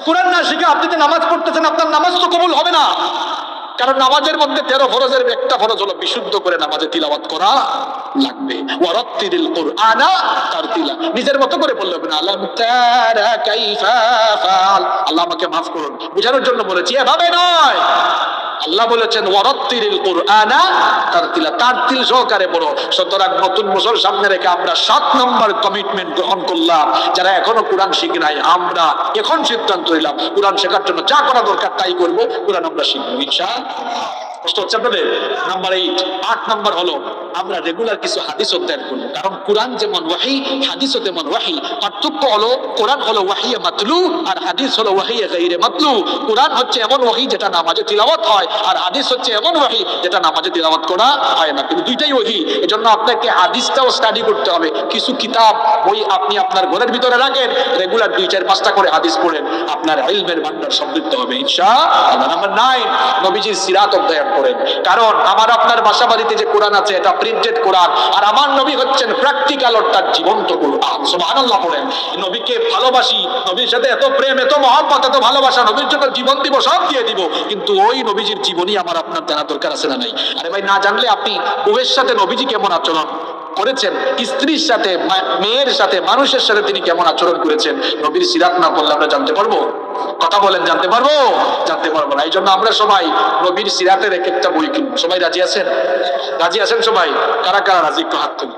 কোরআন না শিখে আপনি যে নামাজ পড়তেছেন, আপনার নামাজ তো কবুল হবে না। কারণ নামাজের মধ্যে 13 ফরজের একটা ফরজ হলো বিশুদ্ধ করে নামাজে তিলাওয়াত করা লাগবে। ওয়ারাত্তিলিল কুরআনা তারতিলা, নিজের মতো করে বললে হবে না। আলাম তারা কাইফা ফাল, আল্লাহ আমাকে maaf করুন, বুঝানোর জন্য বলেছি, এভাবে নয়। আল্লাহ বলেছেন ওয়ারাত্তিলিল কুরআনা তারতিলা, তারতিল সহকারে পড়ো। সুতরাং নতুন বছর সামনে রেখে আমরা 7 নম্বর কমিটমেন্ট গ্রহণ করলাম। যারা এখনো কোরআন শিখি নাই, আমরা এখন সিদ্ধান্ত নিলাম কোরআন শেখার জন্য যা করা দরকার তাই করবো, কোরআন আমরা শিখবো ইনশাআল্লাহ। কষ্ট হচ্ছে আপনাদের? নাম্বার 8 নাম্বার হলো আমরা রেগুলার কিছু হাদিস অধ্যয়ন করবো। কারণ কোরআন যেমন ওয়াহি, হাদিসও তেমন ওয়াহি। পার্থক্য হলো কোরআন হলো ওয়াহিয়ে মাতলু আর হাদিস হলো ওয়াহিয়ে গায়রে মাতলু। কোরআন হচ্ছে এমন ওয়াহি যেটা নামাজে তিলাওয়াত হয়, আর হাদিস হচ্ছে এমন ওয়াহি যেটা নামাজে তিলাওয়াত করা হয় না, কিন্তু দুইটাই ওয়াহি। এজন্য আপনাকে হাদিসটাও স্টাডি করতে হবে। কিছু কিতাব বই আপনি আপনার ঘরের ভিতরে রাখেন, রেগুলার 2-4-5টা করে হাদিস পড়েন, আপনার ইলমের ভান্ডার সমৃদ্ধ হবে ইনশাআল্লাহ। নাম্বার 9, নবীজির সিরাত অধ্যয়ন করেন। কারণ আমার আপনার বাসা বাড়িতে যে কোরআন আছে এটা প্রিন্টেড কোরআন, আর আমার নবী হচ্ছেন প্র্যাকটিক্যাল অর্থাৎ জীবন্ত কোরআন। সুবহানাল্লাহ পড়েন। নবীকে ভালোবাসি, নবীর সাথে এত প্রেম, এত মহব্বত, এত ভালোবাসা, নবীর জন্য জীবন দিব, সব দিয়ে দিব, কিন্তু ওই নবীজির জীবনী আমার আপনার জানা দরকার আছে না নাই? আরে ভাই, না জানলে আপনি বউয়ের সাথে নবীজি কেমন আচরণ করেছেন, স্ত্রীর সাথে, মেয়ের সাথে, মানুষের সাথে তিনি কেমন আচরণ করেছেন, নবীর সিরাত না বললে আমরা জানতে পারবো? কথা বলেন, জানতে পারবো? জানতে পারবো না। এই জন্য আমরা সবাই নবীর সিরাতের এক একটা বই কিনবো। সবাই রাজি আছেন? রাজি আছেন সবাই? কারা কারা রাজি একটু হাত তুলি।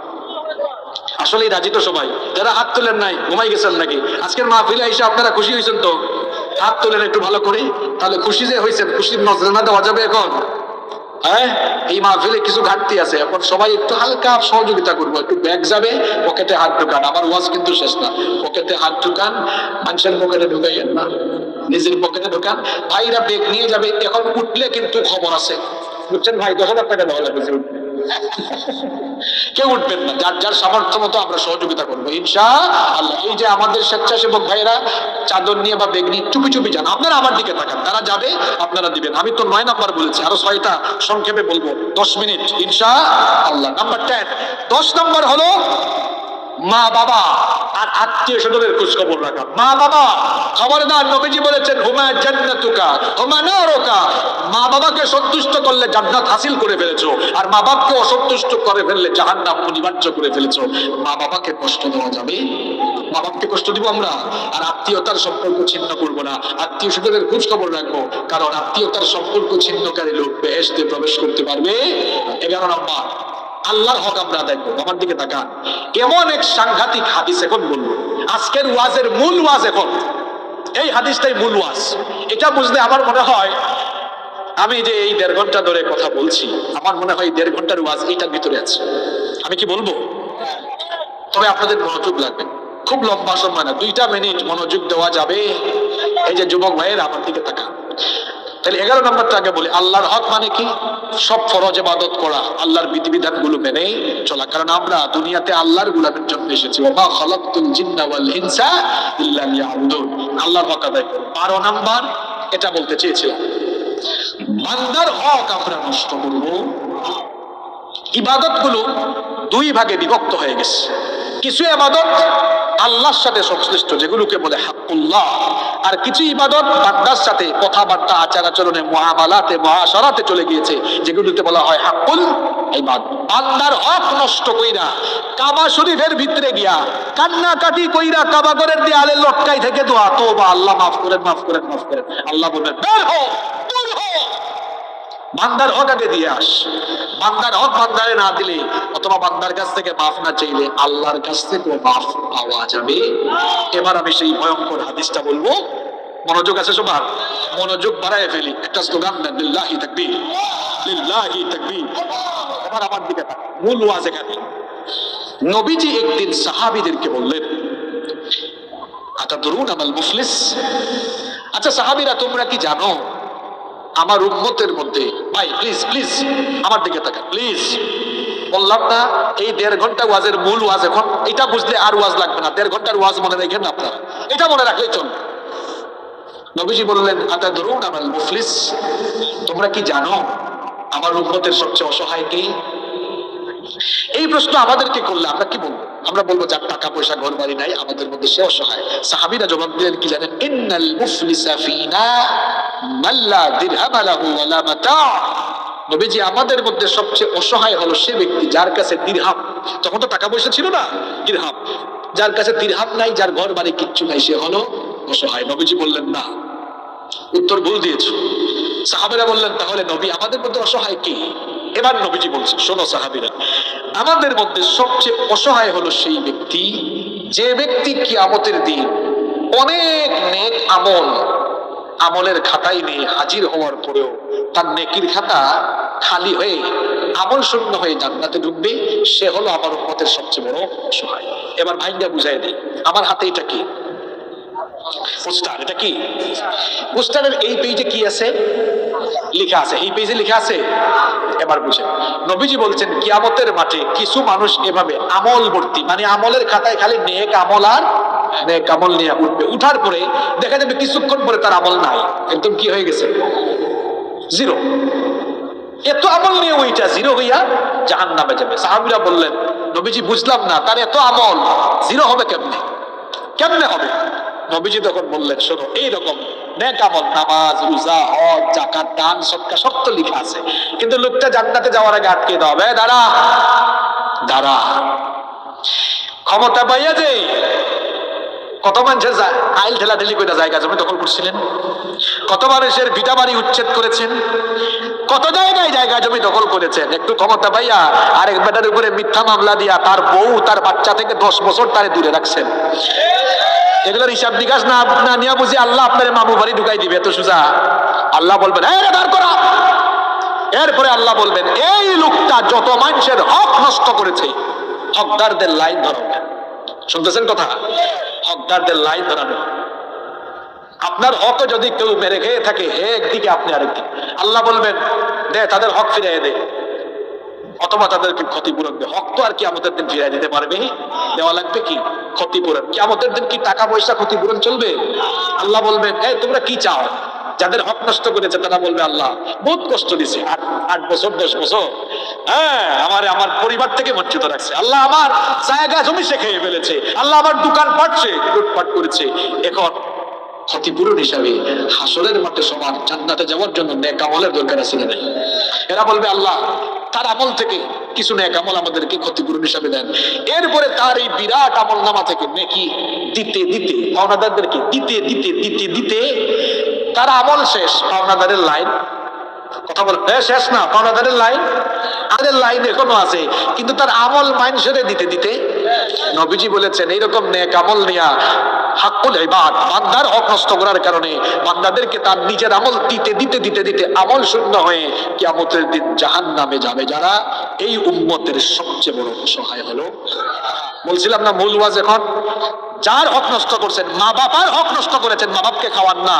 আসলেই রাজি তো সবাই? যারা হাত তুলেন নাই ঘুমাই গেছেন নাকি? আজকের মাহফিলে এসে আপনারা খুশি হয়েছেন তো? হাত তুলেন একটু ভালো করে, তাহলে খুশি যে হয়েছেন, খুশির নজরানা দেওয়া যাবে এখন। হ্যাঁ, এই মাহফিলে কিছু ঘাটতি আছে, এখন সবাই একটু হালকা সহযোগিতা করবো। একটু ব্যাগ যাবে, পকেটে হাত ঢুকান। আমার ওয়াজ কিন্তু শেষ না। পকেটে হাত ঢুকান, মানুষের পকেটে ঢুকাইয়েন না, নিজের পকেটে ঢুকান। ভাইরা ব্যাগ নিয়ে যাবে, এখন উঠলে কিন্তু খবর আছে, বুঝছেন ভাই? 10,000 টাকা দেওয়া লাগবে। কেউ উঠবেন না, যার যার সামর্থ্য মতো আমরা সহযোগিতা করবো ইনশাআল্লাহ। এই যে আমাদের স্বেচ্ছাসেবক ভাইয়েরা চাদর নিয়ে বা বেগ নিয়ে চুপি চুপি যান, আপনারা আমার দিকে তাকান, তারা যাবে আপনারা দিবেন। আমি তো 9 নাম্বার বলেছি, আরো 6টা সংক্ষেপে বলবো, 10 মিনিট ইনশাআল্লাহ। নাম্বার 10 নাম্বার হলো মা বাবা আর আত্মীয় স্বজনের খোঁজ খবর রাখা। মা বাবা খবরদার, নবীজি বলেছেন হুমা জান্নাতুকা হুমা নারুকা, মা বাবাকে সন্তুষ্ট করলে জান্নাত হাসিল করে ফেলেছো, আর মা বাবাকে অসন্তুষ্ট করে ফেললে জাহান্নাম অনিবার্য করে ফেলেছো। মা বাবাকে কষ্ট দেওয়া যাবে? মা বাবাকে কষ্ট দিব আমরা? আর আত্মীয়তার সম্পর্ক ছিন্ন করবো না, আত্মীয় স্বজনের খোঁজ খবর রাখবো, কারণ আত্মীয়তার সম্পর্ক ছিন্নকারী লোক বেহেশতে প্রবেশ করতে পারবে। 11 নম্বর, আল্লাহর হক আমরা আদায় করবো। আমার দিকে তাকান, এমন এক সাংঘাতিক হাদিস এখন বলবো। আজকের ওয়াজের মূল ওয়াজ এখন এই হাদিসটাই মূল ওয়াজ। এটা বুঝলে আমার মনে হয়, আমি যে এই 1.5 ঘন্টা ধরে কথা বলছি, আমার মনে হয় 1.5 ঘন্টার ওয়াজ এইটার ভিতরে আছে। আমি কি বলবো? তবে আপনাদের মনোযোগ লাগবে, খুব লম্বা সময় না, 2টা মিনিট মনোযোগ দেওয়া যাবে। এই যে যুবক ভাইয়ের আমার দিকে তাকান। তাহলে 11 নম্বরটা আগে বলি, আল্লাহর হক মানে কি? সব ফরজ ইবাদত করা, আল্লাহর বিধিবিধান গুলো মেনে চলা। কারণ আমরা দুনিয়াতে আল্লাহর গোলামের জন্য এসেছি। ওয়া মা খালাকতুল জিন্না ওয়াল ইনসা ইল্লা লিয়াবুদুন। আল্লাহর হক আদায় করো। 12 নাম্বার এটা বলতে চেয়েছিলাম, বান্দার হক আমরা নষ্ট করব ইবাদত গুলো দুই ভাগে বিভক্ত হয়ে গেছে। কিছু ইবাদত আল্লাহর সাথে সংশ্লিষ্ট, যেগুলোকে বলে হাক্কুল্লাহ, আর কিছু ইবাদত বান্দার সাথে কথাবার্তা, আচার আচরণে, মুআমালাতে, মুআশারাতে চলে গিয়েছে, যেগুলোকে বলা হয় হাক্কুল ইবাদ। বান্দার হক নষ্ট কইরা কাবা শরীফের ভিতরে গিয়া কান্নাকাটি কইরা কাবা ঘরের দেয়ালে লটকাই থেকে দোয়া, তোবা, আল্লাহ মাফ করেন, মাফ করেন, মাফ করেন। আল্লাহ বলবেন বের হও, দূর হও। বান্দার হক আগে দিয়ে আস। বান্দার হক বান্দারে না দিলে, অথবা বান্দার কাছ থেকে মাফ না চাইলে, আল্লাহর কাছ থেকে মাফ পাওয়া যাবে। এবার আমি সেই ভয়ঙ্কর হাদিসটা বলবো। মনোযোগ আছে সবার? মনোযোগ বাড়ায় ফেলি। একটা স্লোগান দেন, লিল্লাহি তাকবীর, লিল্লাহি তাকবীর। এবার আমার দিকে তাকান, মূল ওয়াজ এখানে। নবীজি একদিন সাহাবীদেরকে বললেন, আতাদরুনা মাল মুফলিস? আচ্ছা সাহাবীরা, তোমরা কি জানো আমার উম্মতের মধ্যে, ভাই প্লিজ প্লিজ আমার দিকে তাকান প্লিজ। বললাম না এই 1.5 ঘন্টা ওয়াজের মূল ওয়াজ এখন, এটা বুঝলে আর ওয়াজ লাগবে না। 1.5 ঘন্টার ওয়াজ মনে রাখেন আপনারা, এটা মনে রাখলেই চলবে। নবীজি বললেন, আতাদরুনা মাল মুফলিস? তোমরা কি জানো আমার উম্মতের সবচেয়ে অসহায় কে? এই প্রশ্ন আমাদেরকে করলে আমরা কি বলবো? আমরা বলবো যার টাকা পয়সা ঘর বাড়ি নাই, আমাদের মধ্যে সে অসহায়। সাহাবীরা জবাব দিলেন কি জানেন? ইন্নাল মুফলিসা ফিনা মাল্লা দিরহাম লাহু ওয়ালা মাতা। নবীজি, আমাদের মধ্যে সবচেয়ে অসহায় হলো সে ব্যক্তি যার কাছে দিরহাম, তখন তো টাকা পয়সা ছিল না, দিরহাম, যার কাছে দিরহাম নাই, যার ঘর বাড়ি কিচ্ছু নাই, সে হলো অসহায়। নবীজি বললেন না, উত্তর ভুল দিয়েছো। সাহাবীরা বললেন, তাহলে নবী আমাদের মধ্যে অসহায় কে? এবার নবীজি বলছে, শোনো সাহাবীরা, আমাদের মধ্যে সবচেয়ে অসহায় হলো সেই ব্যক্তি, যে ব্যক্তি কিয়ামতের দিন অনেক নেক আমলের খাতায় নিয়ে হাজির হওয়ার পরেও তার নেকির খাতা খালি হয়ে আমল শূন্য হয়ে জান্নাতে ঢুকবে। সে হলো আমার উম্মতের সবচেয়ে বড় অসহায়। এবার ভাইঙ্গা বুঝাই দিই, আমার হাতে এটা কি পোস্টার, এটা কি পোস্টারের এই পেজে কি আছে লেখা আছে, এই পেজে লেখা আছে। এবার বুঝেন, নবীজি বলছেন কিয়ামতের মাঠে কিছু মানুষ এভাবে আমল ভর্তি, মানে আমলের খাতায় খালি নেক আমল আর নেক আমল নিয়ে উঠবে। উঠার পরে দেখা যাবে কিছুক্ষণ পরে তার আমল নাই, একদম কি হয়ে গেছে, জিরো। এত আমল নিয়ে ওইটা জিরো হইয়া জাহান্নামে যাবে। সাহাবীরা বললেন, নবীজি বুঝলাম না, তার এত আমল জিরো হবে কেমনে, কেমনে হবে? নবীজি তখন বললেন, শোনো, এইরকম নেক আমল, নামাজ, রোজা, হজ, যাকাত, দান, সদকা সব তো লেখা আছে, কিন্তু লোকটা জান্নাতে যাওয়ার আগে আটকে দাও, দাঁড়া দাঁড়া। ক্ষমতা পাইয়া যে কত মানুষের আইল ঠেলাঠেলি করে জায়গা জমি দখল করছিলেন, কত মানুষের ভিটা বাড়ি উচ্ছেদ করেছেন, কত জায়গায় জায়গা জমি দখল করেছেন। একটু ক্ষমতা পাইয়া আরেক বেটার উপরে মিথ্যা মামলা দিয়া তার বউ তার বাচ্চা থেকে 10 বছর তারে দূরে রাখছেন। এগুলোর হিসাব নিকাশ না নিয়ে বুঝি আল্লাহ আপনার মামু বাড়ি ঢুকাই দিবে, এত সোজা? আল্লাহ বলবেন দাঁড় করা। এরপরে আল্লাহ বলবেন, এই লোকটা যত মানুষের হক নষ্ট করেছে, হকদারদের লাইন ধরানো। শুনতেছেন কথা? হকদারদের লাইন ধরানো। আপনার হক যদি কেউ মেরে খেয়ে থাকে একদিকে, আপনি আরেকদিকে, আল্লাহ বলবেন দে তাদের হক ফিরিয়ে দে, অথবা তাদেরকে ক্ষতিপূরণ দে। হক তো আর কিয়ামতের দিন ফিরিয়ে দিতে পারবে? দেওয়া লাগবে কি ক্ষতিপূরণ। কিয়ামতের দিন কি টাকা পয়সা ক্ষতিপূরণ চলবে? আল্লাহ বলবেন, তোমরা কি চাও? যাদের হক নষ্ট করেছে তারা বলবে, আল্লাহ বহুত কষ্ট দিছে, 8 বছর 10 বছর, আমার পরিবার থেকে বঞ্চিত রাখছে, আল্লাহ আমার জায়গা জমি সে খেয়ে ফেলেছে, আল্লাহ আমার দোকান পাটছে, লুটপাট করেছে। এখন ক্ষতিপূরণ হিসাবে হাসরের মাঠে সমান জান্নাতে যাওয়ার জন্য নেক আমলের দরকার আছে না? এরা বলবে, আল্লাহ তার আমল থেকে কিছু নেক আমল আমাদেরকে ক্ষতিপূরণ হিসাবে দেন। এরপরে তার এই বিরাট আমল নামা থেকে নেকি দিতে দিতে, পাওনাদারদেরকে দিতে দিতে দিতে দিতে তার আমল শেষ, পাওনাদারের লাইন, কথা বল শেষ না, পাওনাদারের লাইন, আমাদের লাইন এখনো আছে, কিন্তু তার আমল মাইনসরে দিতে দিতে নবীজি বলেছেন, এইরকম নেক আমল নিয়া হাক্কুল ইবাদ, বান্দার হক নষ্ট করার কারণে বান্দাদেরকে তার নিজের আমল দিতে দিতে দিতে দিতে আমল শূন্য হয়ে কিয়ামতের দিন জাহান্নামে যাবে যারা। এই উম্মতের সবচেয়ে বড় সহায় হলো, বলছিলাম না মূল ওয়াজ এখন, যার হক নষ্ট করছেন, মা বাবার হক নষ্ট করেছেন, মা বাপকে খাওয়ান না,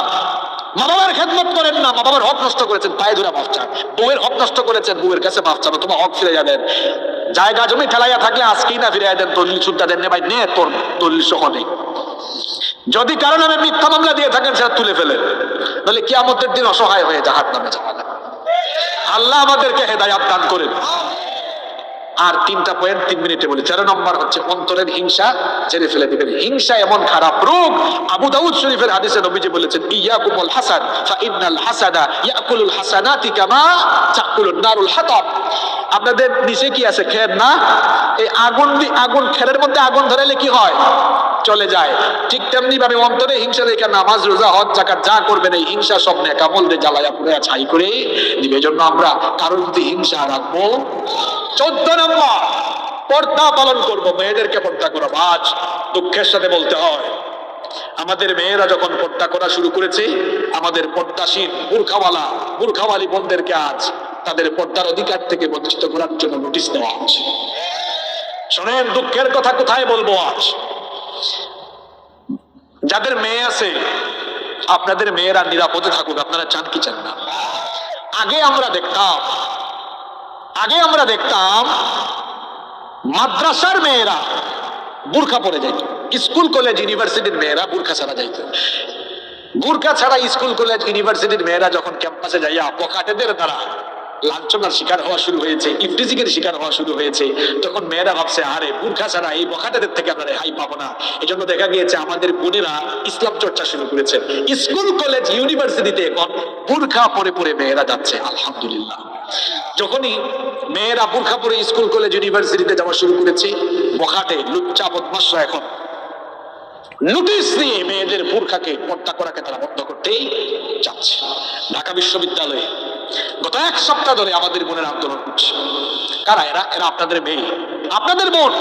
মা বাবার খেদমত করেন না, মা বাবার হক নষ্ট করেছেন, পায়ে ধরে মাফ চান। বউয়ের হক নষ্ট করেছেন, বউয়ের কাছে মাফ চান, তোমার হক ফিরে যাবেন। জায়গা জমি ঠেলাইয়া থাকলে আজকেই না ফিরে দেন, দলিল সুদ্ধা দেন, ভাই নে তোর দলিল সহ নেই। যদি কারো নামে মিথ্যা মামলা দিয়ে থাকেন সেটা তুলে ফেলেন, নাহলে কিয়ামতের দিন অসহায় হয়ে জাহান্নামে যাবেন। আল্লাহ আমাদেরকে হেদায়াত দান করেন। আর 3টা পয়েন্ট 3 মিনিটে বলি। 13 নম্বর হচ্ছে অন্তরের হিংসা ছেড়ে ফেলে দিবেন। হিংসা এমন খারাপ রোগ, আবু দাউদ শরীফের হাদিসে নবীজি বলেছেন, ইয়াকুমুল হাসাদ ফা ইন্নাল হাসাদা ইয়াকুলুল হাসানাতি কামা তাকুলুন নারুল হাতাব। আপনাদের নিচে কি আছে? খের না? এই আগুন খেরের মধ্যে আগুন ধরাইলে কি হয়? চলে যায়। ঠিক তেমনি ভাবে অন্তরে হিংসা রেখে নামাজ রোজা হজ যাকাত যা করবেন, এই হিংসা সব নেক আমল দিয়ে জ্বালায়া পুড়ে ছাই করে দিবে। এজন্য আমরা কারোর প্রতি হিংসা রাখবো। 14 নম্বর, পর্দা পালন করব, মেয়েদেরকে পর্দা করব। আজ দুঃখের সাথে বলতে হয়, আমাদের মেয়েরা যখন পর্দা করা শুরু করেছে, আমাদের পর্দাশীল বুরখাওয়ালি বোনদেরকে আজ তাদের পর্দার অধিকার থেকে বঞ্চিত করার জন্য নোটিশ দেওয়া হচ্ছে। শোনেন, দুঃখের কথা কোথায় বলবো আজ। যাদের মেয়ে আছে, আপনাদের মেয়েরা নিরাপদে থাকুক, আপনারা চান কি চান না? আগে আমরা দেখতাম মাদ্রাসার মেয়েরা বুরখা পরে যাইত, স্কুল কলেজ ইউনিভার্সিটির মেয়েরা বুরখা ছাড়া যাইত। বুরখা ছাড়া স্কুল কলেজ ইউনিভার্সিটির মেয়েরা যখন ক্যাম্পাসে যাইয়া পকেটেদের দ্বারা লাঞ্ছনার শিকার হওয়া শুরু হয়েছে, ইফটিজিংয়ের শিকার হওয়া শুরু হয়েছে, তখন মেয়েরা ভাবছে, আরে বুরখা ছাড়া এই বখাটেদের থেকে আমরা রেহাই পাবো না। এজন্য দেখা গিয়েছে আমাদের বোনেরা ইসলাম চর্চা শুরু করেছে। স্কুল কলেজ ইউনিভার্সিটিতে এখন বুরখা পরে পরে মেয়েরা যাচ্ছে, আলহামদুলিল্লাহ। যখনই মেয়েরা বুরখা পরে স্কুল কলেজ ইউনিভার্সিটিতে যাওয়া শুরু করেছে, বখাটে লুচ্চা বদমাশরা এখন নোটিশ দিয়ে মেয়েদের বুরখাকে পর্দা করাকে তারা বন্ধ করতেই চাচ্ছে। ঢাকা বিশ্ববিদ্যালয়ে গত 1 সপ্তাহ ধরে আমাদের বোনের আন্দোলন করছে। কারা এরা? এরা আপনাদের মেয়ে, আপনাদের বোন।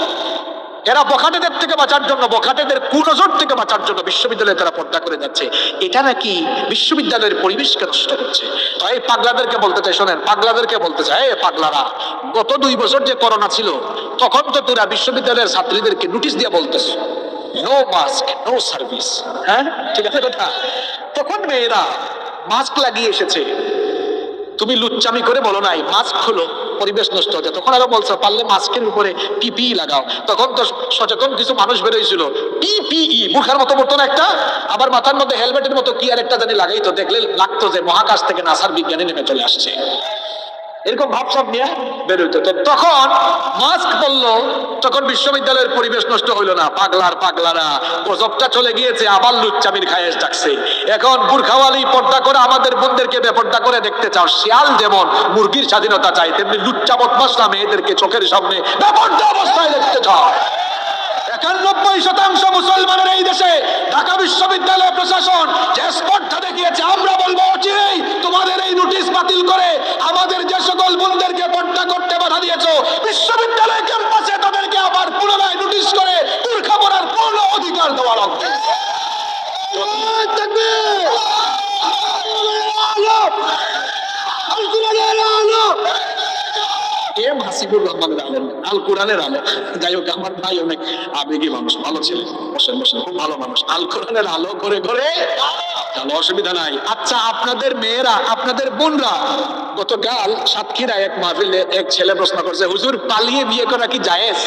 এরা বখাটেদের থেকে বাঁচার জন্য, বখাটেদের কুনজর থেকে বাঁচার জন্য বিশ্ববিদ্যালয়ে তারা পর্দা করে যাচ্ছে। এটা নাকি বিশ্ববিদ্যালয়ের পরিবেশকে নষ্ট করছে। তো এই পাগলাদেরকে বলতে চাই, শোনেন, পাগলাদেরকে বলতে চাই, এই পাগলারা, গত 2 বছর যে করোনা ছিল, তখন তো তোরা বিশ্ববিদ্যালয়ের ছাত্রীদেরকে নোটিশ দিয়ে বলতেছ নো মাস্ক নো সার্ভিস। হ্যাঁ, ঠিক আছে কথা। তখন মেয়েরা মাস্ক লাগিয়ে এসেছে, তুমি লুচ্চামি করে বলো নাই মাস্ক হলো পরিবেশ নষ্ট হচ্ছে। তখন আরো বলছো পারলে মাস্কের উপরে পিপিই লাগাও। তখন তো সচেতন কিছু মানুষ বেরোইছিল, পিপিই মুখের মতো পড়তো না একটা, আবার মাথার মধ্যে হেলমেটের মতো কি আর একটা জানি লাগাই, তো দেখলে লাগতো যে মহাকাশ থেকে নাসার বিজ্ঞানী নেমে চলে আসছে। এরকম ভাবসাব নিয়ে বেরোইতো। তো তখন মাস্ক বললো, তখন বিশ্ববিদ্যালয়ের পরিবেশ নষ্ট হইলো না। পাগলারা গজবটা চলে গিয়েছে, আবার লুচ্চামির খায়েশ ডাকছে। এখন বুরখাওয়ালি পর্দা করে আমাদের বোনদেরকে বেপর্দা করে দেখতে চাও। শিয়াল যেমন মুরগির স্বাধীনতা চাই, তেমনি লুচ্চা বদমাশরা মেয়েদেরকে চোখের সামনে বেপর্দা অবস্থায় দেখতে চায়। 91% মুসলমানের এই দেশে ঢাকা বিশ্ববিদ্যালয় প্রশাসন যে স্পর্ধা দেখিয়েছে, আমরা বলবো অচিরেই তোমাদের এই নোটিশ বাতিল করে আমাদের যে সকল বোনদেরকে পর্দা করতে বাধা দিয়েছো, বিশ্ববিদ্যালয় ক্যাম্পাসে তাদেরকে আবার পুনরায় নোটিশ করে বুরখা পরার পূর্ণ অধিকার দেওয়া লাগবে। হাসিবুর রহমানের আলেম, আল কোরআনের আলো। যাই হোক, আমার ভাই অনেক আবেগী মানুষ, ভালো ছেলে, বসেন খুব ভালো মানুষ। আল কোরআনের আলো করে করে তাহলে অসুবিধা নাই। আচ্ছা, আপনাদের মেয়েরা, আপনাদের বোনরা, গতকাল সাতক্ষীরায় এক মাহফিলে এক ছেলে প্রশ্ন করছে, হুজুর পালিয়ে বিয়ে করা কি জায়েজ?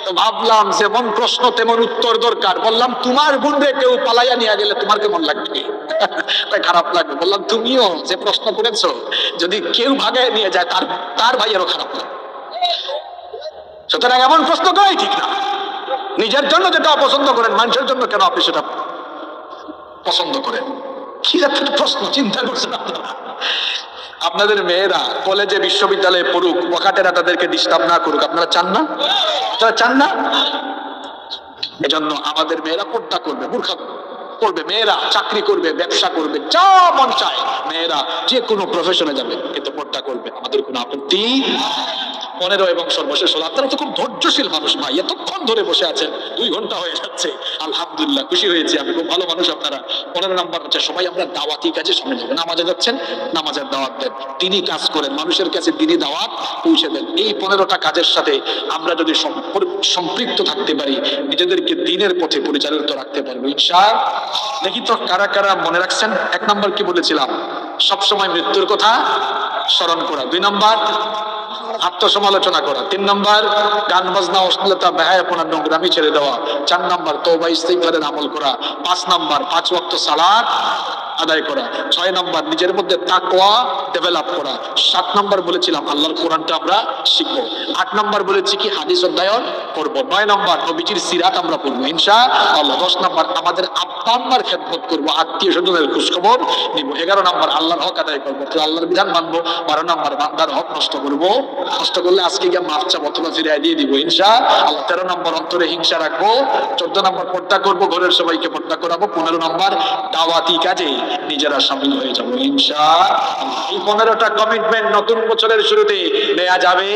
তো ভাবলাম যেমন প্রশ্ন তেমন উত্তর দরকার। বললাম, তোমার বোনরে কেউ পালাইয়া নিয়ে গেলে তোমার কেমন লাগবে? খারাপ লাগবে। বললাম, তুমিও যে প্রশ্ন করেছো, যদি কেউ ভাগায় নিয়ে যায় তার ভাইয়েরও খারাপ লাগবে। সুতরাং এমন প্রশ্ন করাই ঠিক না। নিজের জন্য যেটা অপছন্দ করেন, মানুষের জন্য কেন আপনি সেটা পছন্দ করেন? কি জাতীয় প্রশ্ন চিন্তা করছেন আপনারা? আপনাদের মেয়েরা কলেজে বিশ্ববিদ্যালয়ে পড়ুক, বখাটেরা তাদেরকে ডিস্টার্ব না করুক, আপনারা চান না? আপনারা চান না? এজন্য আমাদের মেয়েরা পর্দা করবে, বুরখা করবে, মেয়েরা চাকরি করবে, ব্যবসা করবে, যা মন চায়, মেয়েরা যে কোনো প্রফেশনে যাবে, কিন্তু পর্দা করবে, আমাদের কোনো আপত্তি। 15 এবং সর্বশেষ হলো, আপনারা তো খুব ধৈর্যশীল মানুষ ভাই, এতক্ষণ ধরে বসে আছেন, 2 ঘন্টা হয়ে যাচ্ছে, আলহামদুলিল্লাহ, খুশি হয়েছি আমি, খুব ভালো মানুষ আপনারা। 15 নম্বর হচ্ছে, সবাই আমরা দাওয়াতি কাজে সামনে যাবো। নামাজে যাচ্ছেন, নামাজের দাওয়াত দেন, দিনই কাজ করেন, মানুষের কাছে দিনই দাওয়াত পৌঁছে দেন। এই 15টা কাজের সাথে আমরা যদি সম্পৃক্ত থাকতে পারি, নিজেদেরকে দিনের পথে পরিচালিত রাখতে পারবো ইনশাআল্লাহ। দেখি তো কারা কারা মনে রাখছেন। 1 নম্বর কি বলেছিলাম? সবসময় মৃত্যুর কথা স্মরণ করা। 2 নম্বর আত্মসমালোচনা করা। 3 নম্বর গান বাজনা, অশ্লীলতা, বেহায়াপনা, নোংরামি ছেড়ে দেওয়া। 4 নম্বর তওবা ইস্তিগফারের আমল করা। 5 নম্বর 5 ওয়াক্ত সালাত আদায় করা, 6 নম্বর নিজের মধ্যে তাকওয়া ডেভেলপ করা, 7 নম্বর বলেছিলাম আল্লাহর কোরআনটা আমরা শিখবো, 8 নম্বর বলেছি কি হাদিস অধ্যয়ন করবো, 9 নম্বর নবীজির সিরাত আমরা পড়বো ইনশাআল্লাহ, 10 নম্বর আমাদের আব্বা আম্মার খেদমত করবো, আত্মীয় স্বজনের খোঁজখবর নিব, 11 নম্বর আল্লাহর হক আদায় করবো, আল্লাহর বিধান মানবো, 12 নম্বর বান্দার হক নষ্ট করবো, নষ্ট করলে আজকে গিয়ে মাফ চাবো অথবা ফিরিয়ে দিয়ে দিব ইনশাআল্লাহ, 13 নম্বর অন্তরে হিংসা রাখবো, 14 নম্বর পর্দা করবো, ঘরের সবাইকে পর্দা করাবো, 15 নম্বর দাওয়াতি কাজে নিজেরা শামিল হয়ে যাবো ইনশাআল্লাহ। এই 15টা কমিটমেন্ট নতুন বছরের শুরুতে নেওয়া যাবে।